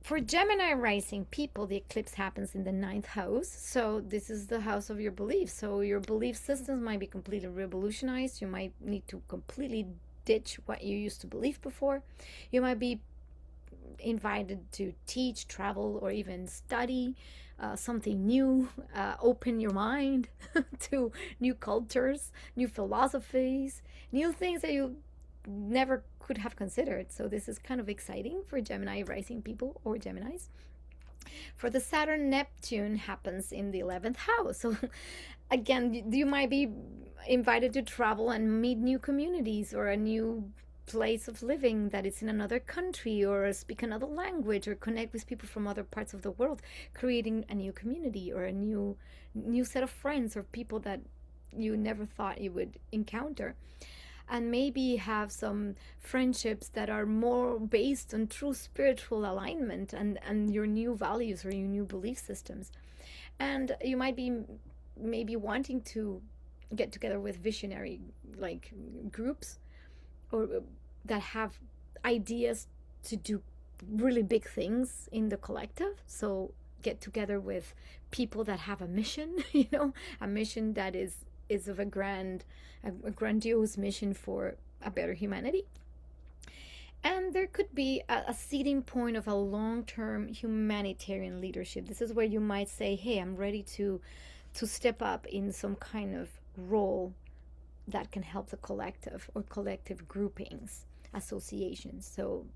For Gemini rising people, the eclipse happens in the 9th house. So this is the house of your beliefs. So your belief systems might be completely revolutionized. You might need to completely ditch what you used to believe before. You might be invited to teach, travel, or even study something new. Open your mind to new cultures, new philosophies, new things that you never could have considered. So this is kind of exciting for Gemini rising people or Geminis. For the Saturn-Neptune happens in the 11th house. So again, you might be invited to travel and meet new communities or a new place of living that is in another country, or speak another language, or connect with people from other parts of the world, creating a new community or a new set of friends or people that you never thought you would encounter. And maybe have some friendships that are more based on true spiritual alignment and your new values or your new belief systems. And you might be maybe wanting to get together with visionary like groups, or that have ideas to do really big things in the collective. So get together with people that have a mission, a mission that is of a grandiose mission for a better humanity. And there could be a seeding point of a long-term humanitarian leadership. This is where you might say, hey, I'm ready to step up in some kind of role that can help the collective or collective groupings, associations. So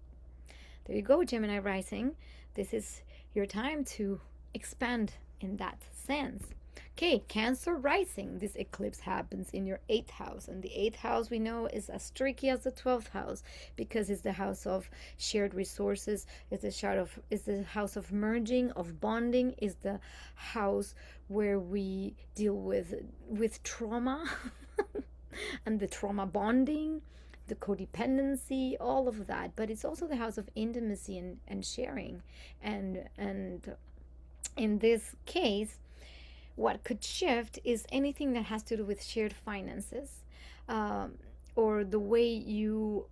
there you go, Gemini rising. This is your time to expand in that sense. Okay, Cancer rising. This eclipse happens in your 8th house. And the 8th house we know is as tricky as the 12th house, because it's the house of shared resources. It's the house of merging, of bonding. It's the house where we deal with trauma and the trauma bonding, the codependency, all of that. But it's also the house of intimacy and sharing. And in this case, what could shift is anything that has to do with shared finances, or the way you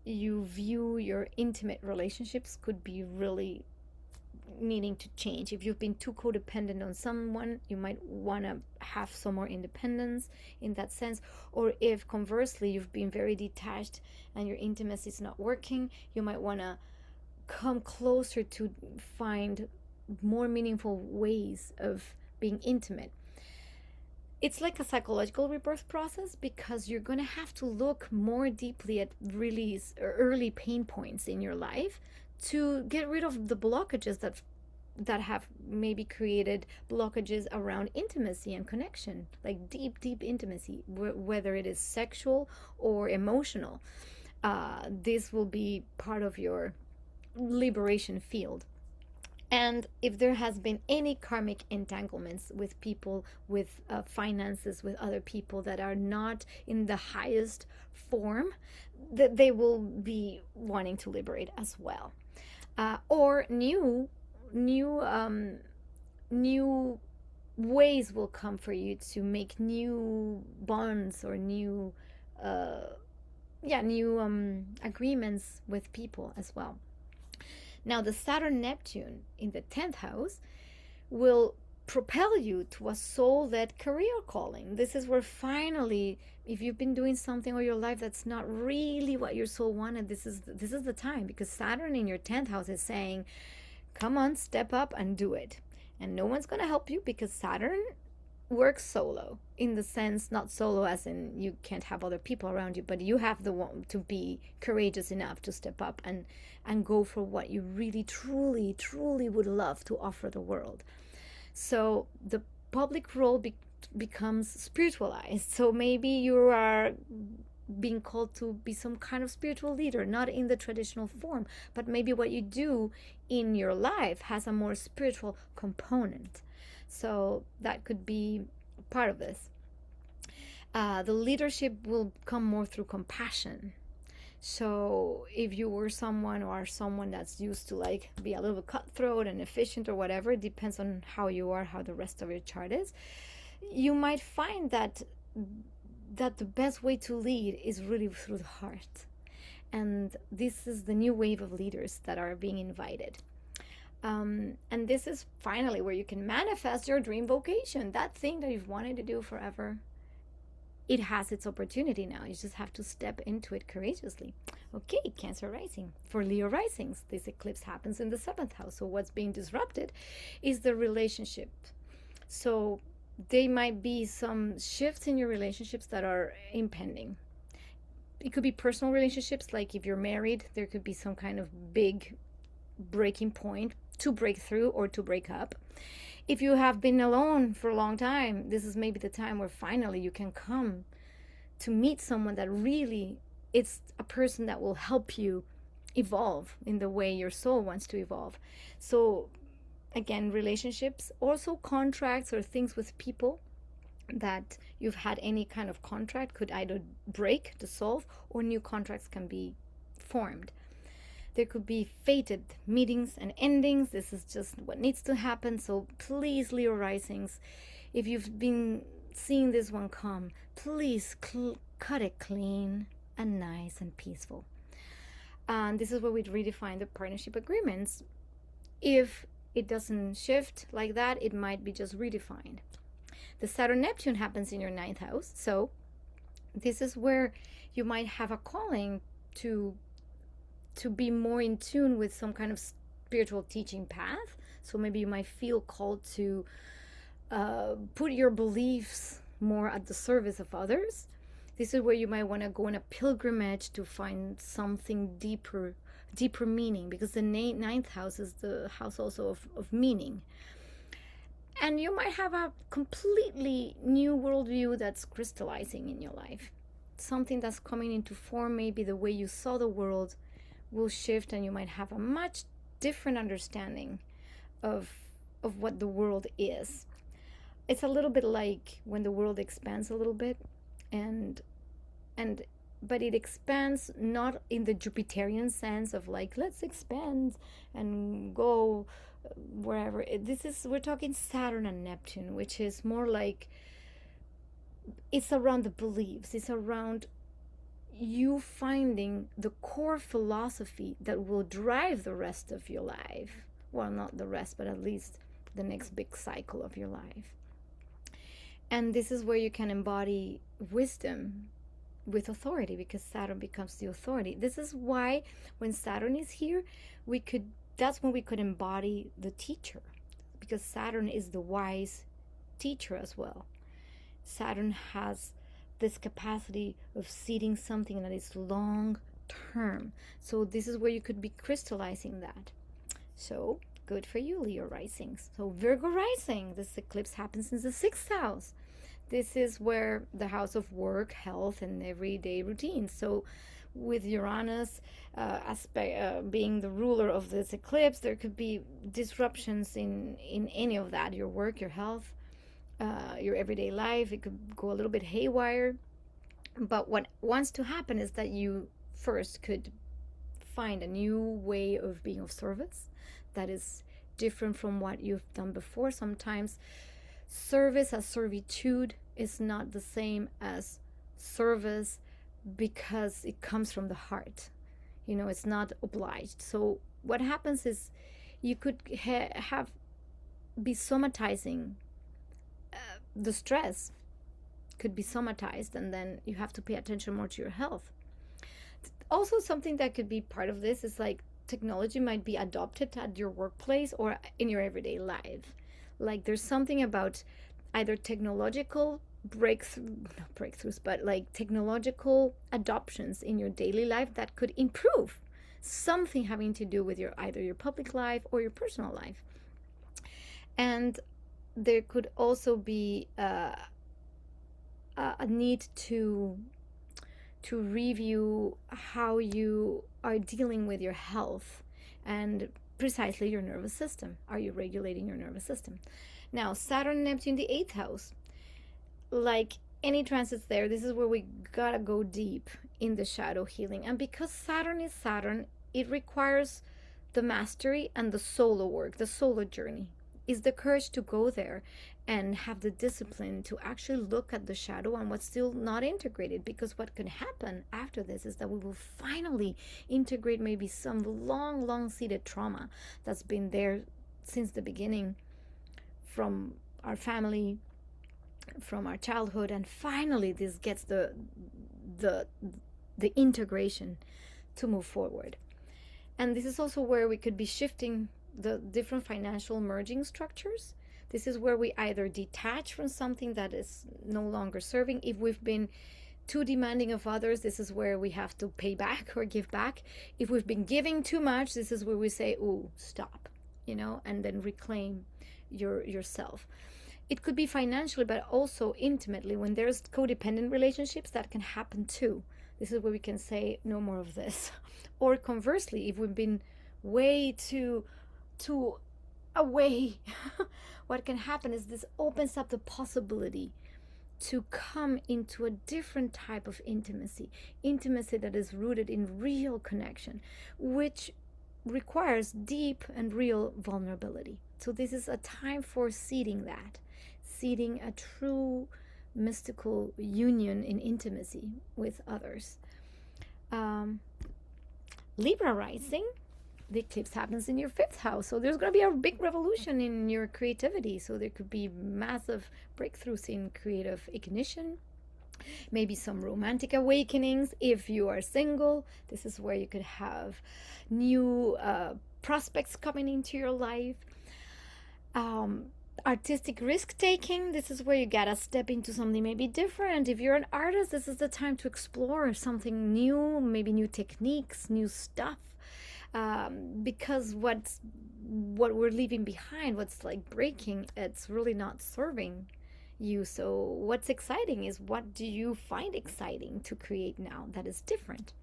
view your intimate relationships could be really needing to change. If you've been too codependent on someone, you might want to have some more independence in that sense. Or if conversely you've been very detached and your intimacy is not working, you might want to come closer to find more meaningful ways of being intimate. It's like a psychological rebirth process, because you're going to have to look more deeply at really early pain points in your life to get rid of the blockages that have maybe created blockages around intimacy and connection, like deep intimacy, whether it is sexual or emotional. This will be part of your liberation field. And if there has been any karmic entanglements with people, with finances, with other people that are not in the highest form, that they will be wanting to liberate as well. Or new ways will come for you to make new bonds or new agreements with people as well. Now, the Saturn-Neptune in the 10th house will propel you to a soul-led career calling. This is where finally, if you've been doing something all your life that's not really what your soul wanted, this is the time, because Saturn in your 10th house is saying, come on, step up and do it. And no one's going to help you, because Saturn works solo, in the sense, not solo as in you can't have other people around you, but you have the one to be courageous enough to step up and go for what you really truly would love to offer the world. So the public role becomes spiritualized. So maybe you are being called to be some kind of spiritual leader, not in the traditional form, but maybe what you do in your life has a more spiritual component. So that could be part of this. The leadership will come more through compassion. So if you were someone or are someone that's used to like be a little cutthroat and efficient or whatever, it depends on how you are, how the rest of your chart is, you might find that the best way to lead is really through the heart. And this is the new wave of leaders that are being invited. And this is finally where you can manifest your dream vocation, that thing that you've wanted to do forever. It has its opportunity now. You just have to step into it courageously. Okay, Cancer rising. For Leo risings, this eclipse happens in the 7th house. So what's being disrupted is the relationship. So there might be some shifts in your relationships that are impending. It could be personal relationships, like if you're married, there could be some kind of big breaking point to break through or to break up. If you have been alone for a long time, this is maybe the time where finally you can come to meet someone that really, it's a person that will help you evolve in the way your soul wants to evolve. So again, relationships, also contracts or things with people that you've had any kind of contract could either break, dissolve, or new contracts can be formed. There could be fated meetings and endings. This is just what needs to happen. So please, Leo risings, if you've been seeing this one come, please cut it clean and nice and peaceful. And this is where we redefine the partnership agreements. If it doesn't shift like that, it might be just redefined. The Saturn Neptune happens in your ninth house. So this is where you might have a calling to be more in tune with some kind of spiritual teaching path. So maybe you might feel called to put your beliefs more at the service of others. This is where you might want to go on a pilgrimage to find something deeper meaning, because the ninth house is the house also of meaning. And you might have a completely new worldview that's crystallizing in your life. Something that's coming into form. Maybe the way you saw the world will shift, and you might have a much different understanding of what the world is. It's a little bit like when the world expands a little bit, but it expands not in the Jupiterian sense of like, let's expand and go wherever. We're talking Saturn and Neptune, which is more like, it's around the beliefs. It's around you finding the core philosophy that will drive the rest of your life. Well, not the rest, but at least the next big cycle of your life. And this is where you can embody wisdom with authority, because Saturn becomes the authority. This is why when Saturn is here, that's when we could embody the teacher, because Saturn is the wise teacher as well. Saturn has this capacity of seeding something that is long term. So this is where you could be crystallizing that. So good for you, Leo risings. So Virgo rising, this eclipse happens in the 6th house. This is where the house of work, health, and everyday routine. So with Uranus being the ruler of this eclipse, there could be disruptions in any of that, your work, your health, your everyday life. It could go a little bit haywire. But what wants to happen is that you first could find a new way of being of service that is different from what you've done before. Sometimes service as servitude is not the same as service, because it comes from the heart. It's not obliged. So what happens is you could be somatizing the stress, could be somatized, and then you have to pay attention more to your health. Also, something that could be part of this is like technology might be adopted at your workplace or in your everyday life. Like there's something about either technological breakthroughs, but like technological adoptions in your daily life that could improve something having to do with either your public life or your personal life. And there could also be a need to review how you are dealing with your health and precisely your nervous system. Are you regulating your nervous system? Now, Saturn and Neptune, the 8th house, like any transits there, this is where we gotta go deep in the shadow healing. And because Saturn is Saturn, it requires the mastery and the solo work, the solo journey. Is the courage to go there and have the discipline to actually look at the shadow and what's still not integrated. Because what can happen after this is that we will finally integrate maybe some long seated trauma that's been there since the beginning, from our family, from our childhood, and finally this gets the integration to move forward. And this is also where we could be shifting the different financial merging structures. This is where we either detach from something that is no longer serving. If we've been too demanding of others, this is where we have to pay back or give back. If we've been giving too much, this is where we say, ooh, stop, and then reclaim yourself. It could be financially, but also intimately. When there's codependent relationships, that can happen too. This is where we can say, no more of this. Or conversely, if we've been way too away, what can happen is this opens up the possibility to come into a different type of intimacy that is rooted in real connection, which requires deep and real vulnerability. So this is a time for seeding a true mystical union in intimacy with others. Libra rising, the eclipse happens in your 5th house, so there's going to be a big revolution in your creativity. So there could be massive breakthroughs in creative ignition, maybe some romantic awakenings. If you are single, this is where you could have new prospects coming into your life. Artistic risk taking, this is where you gotta step into something maybe different. If you're an artist, this is the time to explore something new, maybe new techniques, new stuff, because what we're leaving behind, what's like breaking, it's really not serving you. So what's exciting is, what do you find exciting to create now that is different?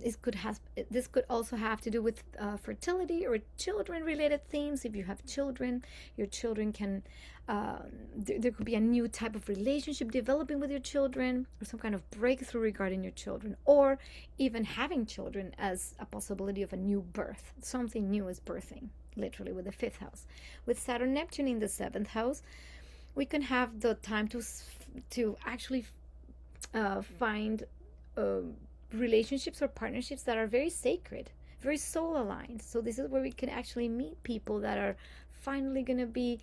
This could also have to do with fertility or children related themes. If you have children, your children can there could be a new type of relationship developing with your children, or some kind of breakthrough regarding your children, or even having children as a possibility of a new birth. Something new is birthing, literally, with the 5th house. With Saturn Neptune in the 7th house, we can have the time to actually find relationships or partnerships that are very sacred, very soul aligned. So this is where we can actually meet people that are finally going to be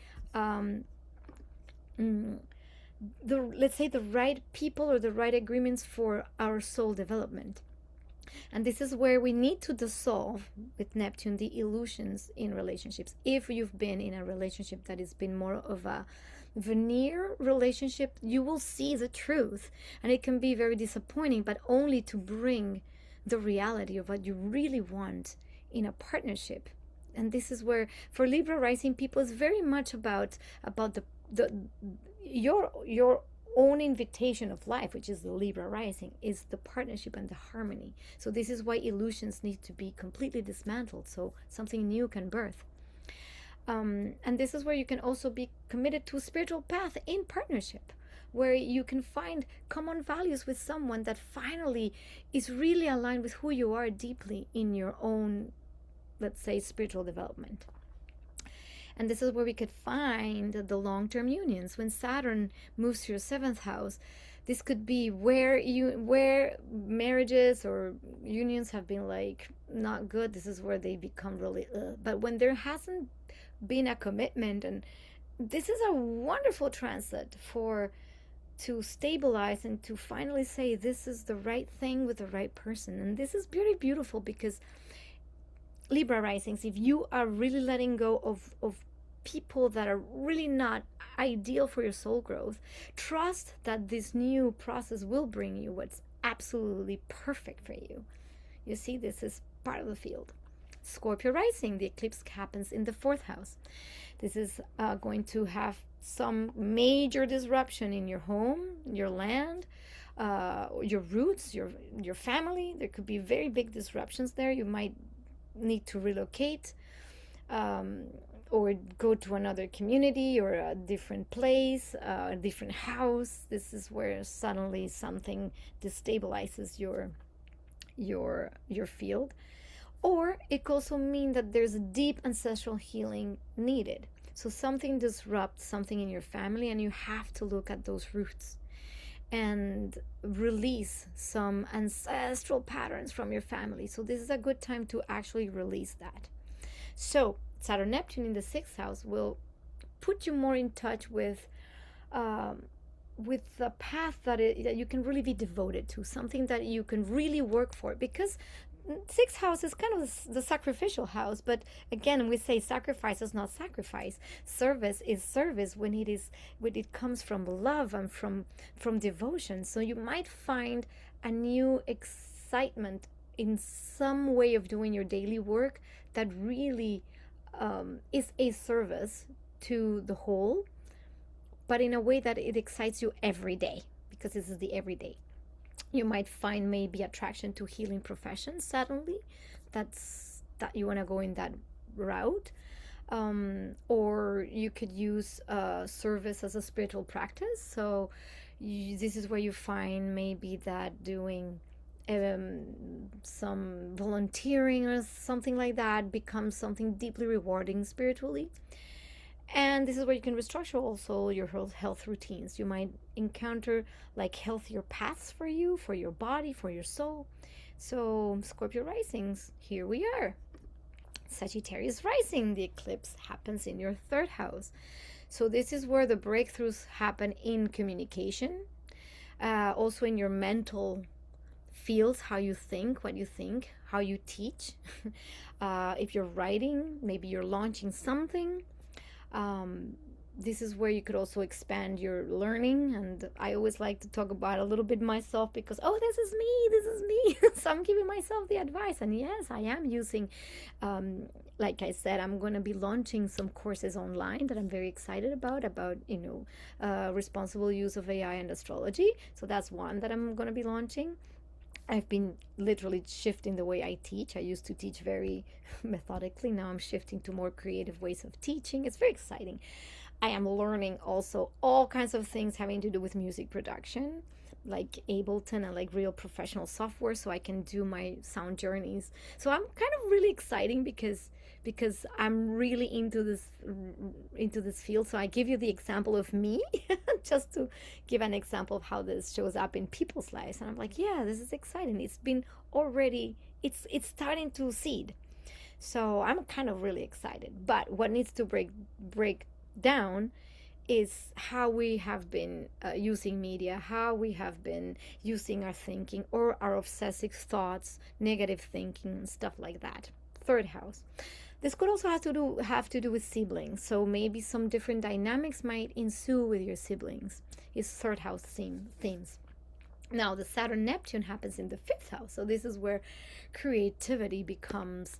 let's say the right people, or the right agreements for our soul development. And this is where we need to dissolve, with Neptune, the illusions in relationships. If you've been in a relationship that has been more of a veneer relationship, you will see the truth, and it can be very disappointing, but only to bring the reality of what you really want in a partnership. And this is where, for Libra rising people, it's very much about your own invitation of life, which is the Libra rising, is the partnership and the harmony. So this is why illusions need to be completely dismantled, so something new can birth. And this is where you can also be committed to a spiritual path in partnership, where you can find common values with someone that finally is really aligned with who you are deeply in your own, let's say, spiritual development. And this is where we could find the long-term unions. When Saturn moves to your 7th house, this could be where marriages or unions have been like not good. This is where they become really but when there hasn't been a commitment, and this is a wonderful transit to stabilize and to finally say this is the right thing with the right person. And this is very beautiful, because Libra risings, if you are really letting go of people that are really not ideal for your soul growth, trust that this new process will bring you what's absolutely perfect for you. You see, this is part of the field. Scorpio rising, the eclipse happens in the 4th house. This is going to have some major disruption in your home, your land, your roots, your family. There could be very big disruptions there. You might need to relocate, or go to another community, or a different place, a different house. This is where suddenly something destabilizes your field. Or it could also mean that there's a deep ancestral healing needed. So something disrupts something in your family, and you have to look at those roots and release some ancestral patterns from your family. So this is a good time to actually release that. So Saturn Neptune in the 6th house will put you more in touch with the path that you can really be devoted to, something that you can really work for. Because 6th house is kind of the sacrificial house, but again, we say sacrifice is not sacrifice. Service is service when it comes from love and from devotion. So you might find a new excitement in some way of doing your daily work that really is a service to the whole, but in a way that it excites you every day, because this is the everyday. You might find maybe attraction to healing professions suddenly, that you want to go in that route. or you could use service as a spiritual practice. So this is where you find maybe that doing some volunteering or something like that becomes something deeply rewarding spiritually. And this is where you can restructure also your health routines. You might encounter like healthier paths for you, for your body, for your soul. So, Scorpio risings, here we are. Sagittarius rising, the eclipse happens in your third house. So, this is where the breakthroughs happen in communication, also in your mental fields, how you think, what you think, how you teach. If you're writing, maybe you're launching something. This is where you could also expand your learning. And I always like to talk about a little bit myself because, oh, this is me. So I'm giving myself the advice. And yes, I am using, like I said, I'm going to be launching some courses online that I'm very excited about, responsible use of AI and astrology. So that's one that I'm going to be launching. I've been literally shifting the way I teach. I used to teach very methodically. Now I'm shifting to more creative ways of teaching. It's very exciting. I am learning also all kinds of things having to do with music production, like Ableton and like real professional software, so I can do my sound journeys. So I'm kind of really exciting because I'm really into this field. So I give you the example of me just to give an example of how this shows up in people's lives. And I'm like, yeah, this is exciting. It's been already it's starting to seed. So I'm kind of really excited. But what needs to break down is how we have been using media, how we have been using our thinking or our obsessive thoughts, negative thinking, stuff like that. Third house. This could also have to do with siblings. So maybe some different dynamics might ensue with your siblings. It's third house themes. Now the Saturn Neptune happens in the fifth house. So this is where creativity becomes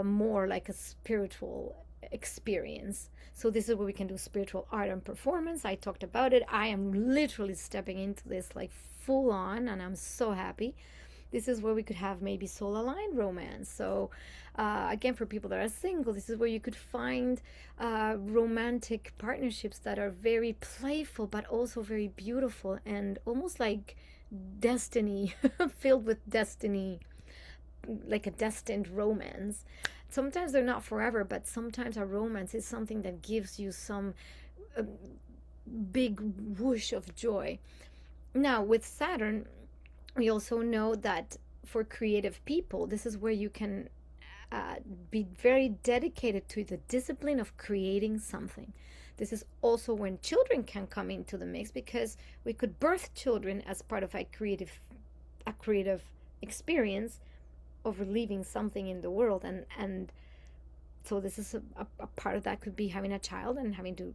more like a spiritual experience. So this is where we can do spiritual art and performance. I talked about it. I am literally stepping into this like full on, and I'm so happy. This is where we could have maybe soul aligned romance. So again, for people that are single, this is where you could find romantic partnerships that are very playful but also very beautiful and almost like destiny filled with destiny, like a destined romance. Sometimes they're not forever, but sometimes a romance is something that gives you some big whoosh of joy. Now with Saturn, we also know that for creative people, this is where you can be very dedicated to the discipline of creating something. This is also when children can come into the mix, because we could birth children as part of a creative experience of leaving something in the world, and so this is a part of that could be having a child and having to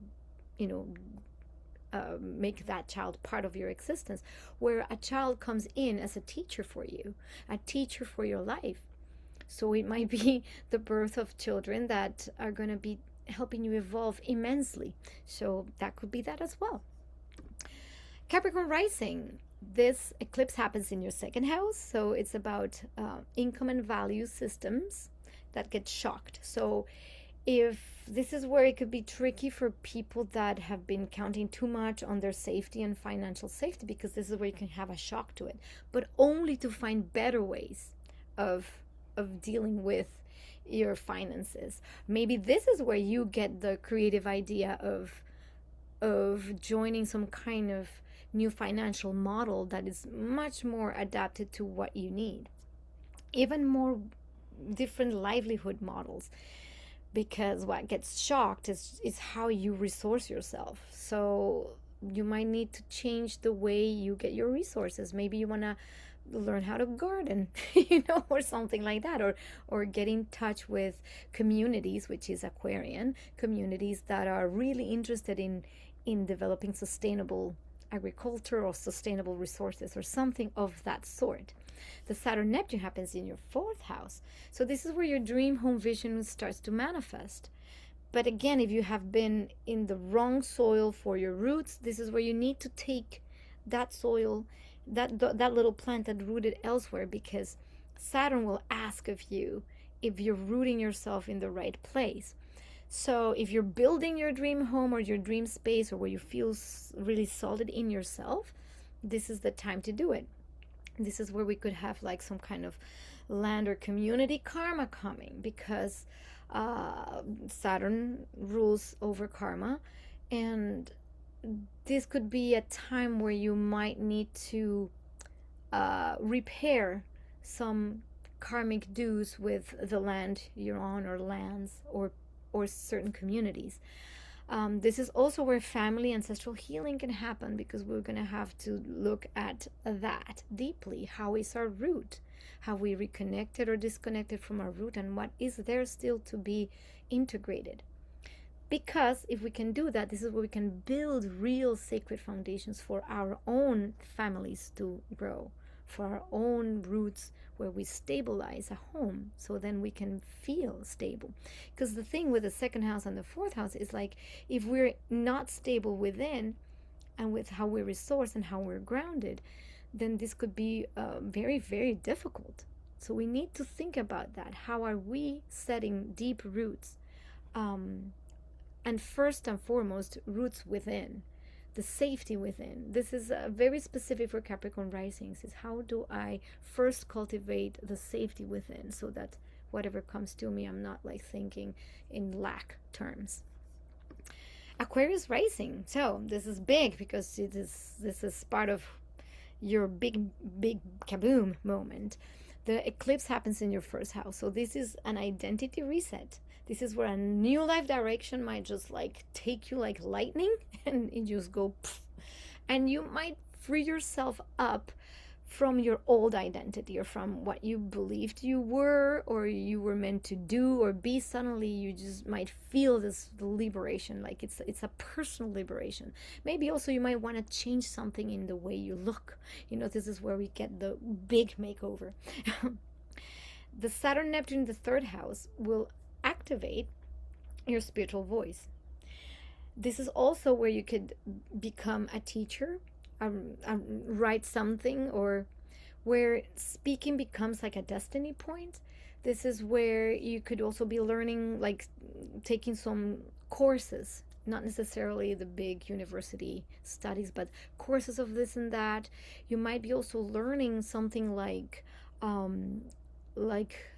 make that child part of your existence, where a child comes in as a teacher for you, a teacher for your life. So it might be the birth of children that are going to be helping you evolve immensely. So that could be that as well. Capricorn rising. This eclipse happens in your second house. So it's about income and value systems that get shocked. So if this is where it could be tricky for people that have been counting too much on their safety and financial safety, because this is where you can have a shock to it, but only to find better ways of dealing with your finances. Maybe this is where you get the creative idea of joining some kind of new financial model that is much more adapted to what you need, even more different livelihood models, because what gets shocked is how you resource yourself. So you might need to change the way you get your resources. Maybe you want to learn how to garden, or something like that, or get in touch with communities, which is Aquarian communities, that are really interested in developing sustainable agriculture or sustainable resources or something of that sort. The Saturn Neptune happens in your fourth house. So this is where your dream home vision starts to manifest. But again, if you have been in the wrong soil for your roots, this is where you need to take that soil, that little plant that rooted elsewhere, because Saturn will ask of you if you're rooting yourself in the right place. So if you're building your dream home or your dream space, or where you feel really solid in yourself, this is the time to do it. This is where we could have like some kind of land or community karma coming, because Saturn rules over karma, and this could be a time where you might need to repair some karmic dues with the land you're on, or lands, or certain communities. This is also where family ancestral healing can happen, because we're going to have to look at that deeply. How is our root? Have we reconnected or disconnected from our root, and what is there still to be integrated? Because if we can do that, this is where we can build real sacred foundations for our own families to grow, for our own roots, where we stabilize a home, so then we can feel stable. Because the thing with the second house and the fourth house is like, if we're not stable within, and with how we're resourced and how we're grounded, then this could be very, very difficult. So we need to think about that. How are we setting deep roots? And first and foremost, roots within, the safety within. This is very specific for Capricorn risings, is how do I first cultivate the safety within, so that whatever comes to me, I'm not like thinking in lack terms. Aquarius rising. So this is big, because this is part of your big kaboom moment. The eclipse happens in your first house, so this is an identity reset. This is where a new life direction might just like take you like lightning, and it just go pff, and you might free yourself up from your old identity, or from what you believed you were, or you were meant to do or be. Suddenly you just might feel this liberation, like it's a personal liberation. Maybe also you might want to change something in the way you look. This is where we get the big makeover. The Saturn Neptune in the third house will activate your spiritual voice. This is also where you could become a teacher, write something, or where speaking becomes like a destiny point. This is where you could also be learning, like taking some courses, not necessarily the big university studies, but courses of this and that. You might be also learning something like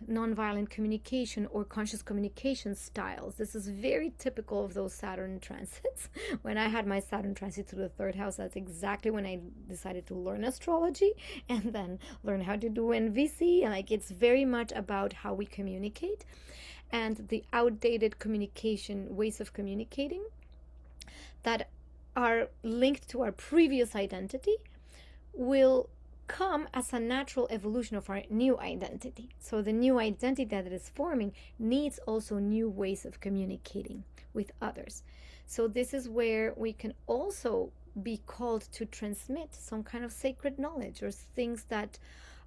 nonviolent communication or conscious communication styles. This is very typical of those Saturn transits. When I had my Saturn transit to the third house, that's exactly when I decided to learn astrology and then learn how to do NVC. And like, it's very much about how we communicate, and the outdated communication ways of communicating that are linked to our previous identity will come as a natural evolution of our new identity. So the new identity that is forming needs also new ways of communicating with others. So this is where we can also be called to transmit some kind of sacred knowledge, or things that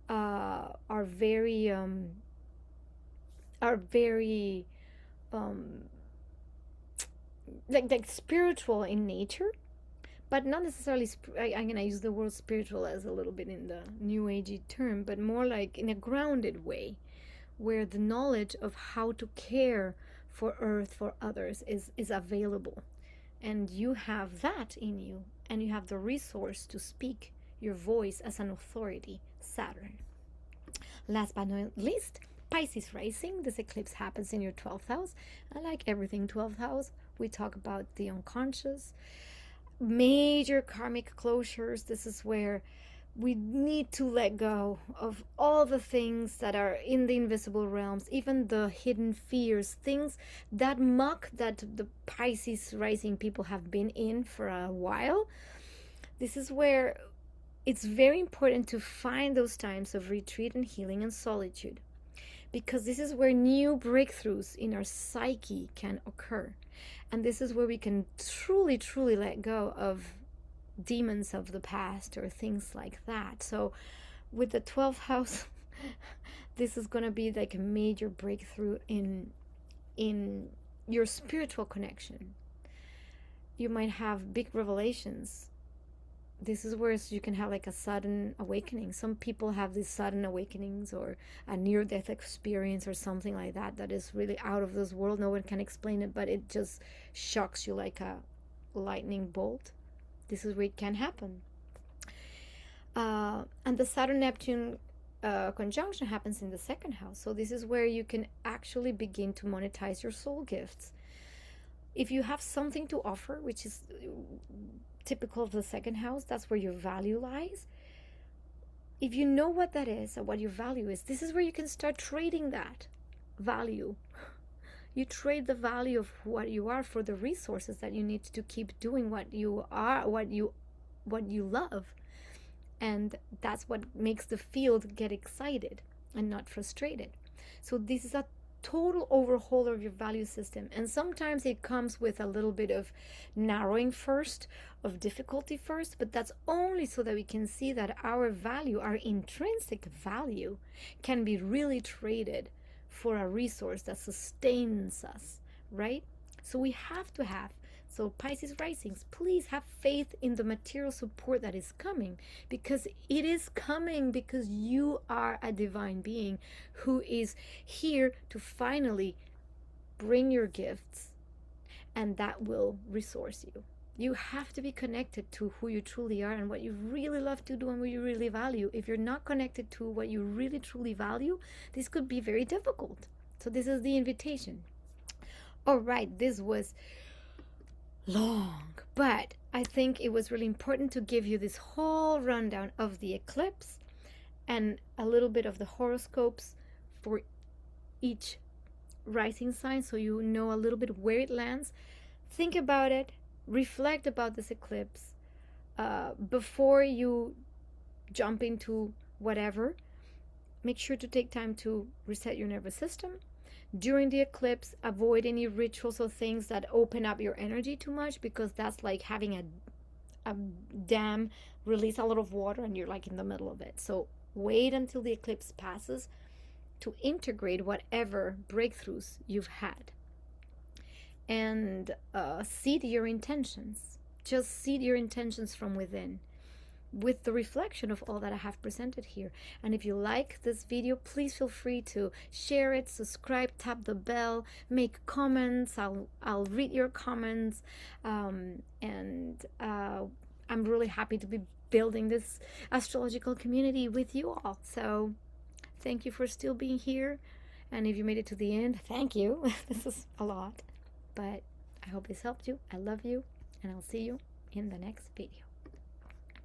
are very like spiritual in nature, but not necessarily I'm gonna use the word spiritual as a little bit in the new agey term, but more like in a grounded way, where the knowledge of how to care for earth, for others, is available, and you have that in you, and you have the resource to speak your voice as an authority. Saturn. Last but not least, Pisces rising. This eclipse happens in your 12th house, and like everything 12th house, we talk about the unconscious, major karmic closures. This is where we need to let go of all the things that are in the invisible realms, even the hidden fears, things that the Pisces rising people have been in for a while. This is where it's very important to find those times of retreat and healing and solitude, because this is where new breakthroughs in our psyche can occur. And this is where we can truly, truly let go of demons of the past or things like that. So with the 12th house, this is going to be like a major breakthrough in your spiritual connection. You might have big revelations this is where you can have like a sudden awakening. Some people have these sudden awakenings or a near-death experience or something like that that is really out of this world. No one can explain it, but it just shocks you like a lightning bolt. This is where it can happen. And the Saturn-Neptune conjunction happens in the second house. So this is where you can actually begin to monetize your soul gifts. If you have something to offer, which is typical of the second house, that's where your value lies. If you know what that is and what your value is, this is where you can start trading that value. You trade the value of what you are for the resources that you need to keep doing what you are, what you love. And that's what makes the field get excited and not frustrated. So this is a total overhaul of your value system. And sometimes it comes with a little bit of narrowing first, of difficulty first, but that's only so that we can see that our value, our intrinsic value, can be really traded for a resource that sustains us, right? So we have to have, so Pisces risings, please have faith in the material support that is coming, because it is coming, because you are a divine being who is here to finally bring your gifts, and that will resource you. You have to be connected to who you truly are and what you really love to do and what you really value. If you're not connected to what you really truly value, this could be very difficult. So this is the invitation. All right, this was long, but I think it was really important to give you this whole rundown of the eclipse and a little bit of the horoscopes for each rising sign, so you know a little bit where it lands. Think about it, reflect about this eclipse before you jump into whatever. Make sure to take time to reset your nervous system. During the eclipse, avoid any rituals or things that open up your energy too much, because that's like having a dam release a lot of water and you're like in the middle of it. So wait until the eclipse passes to integrate whatever breakthroughs you've had. And seed your intentions. Just seed your intentions from within, with the reflection of all that I have presented here. And if you like this video, please feel free to share it, subscribe, tap the bell, make comments. I'll read your comments, and I'm really happy to be building this astrological community with you all. So thank you for still being here, and if you made it to the end, thank you. This is a lot, but I hope this helped you. I love you, and I'll see you in the next video.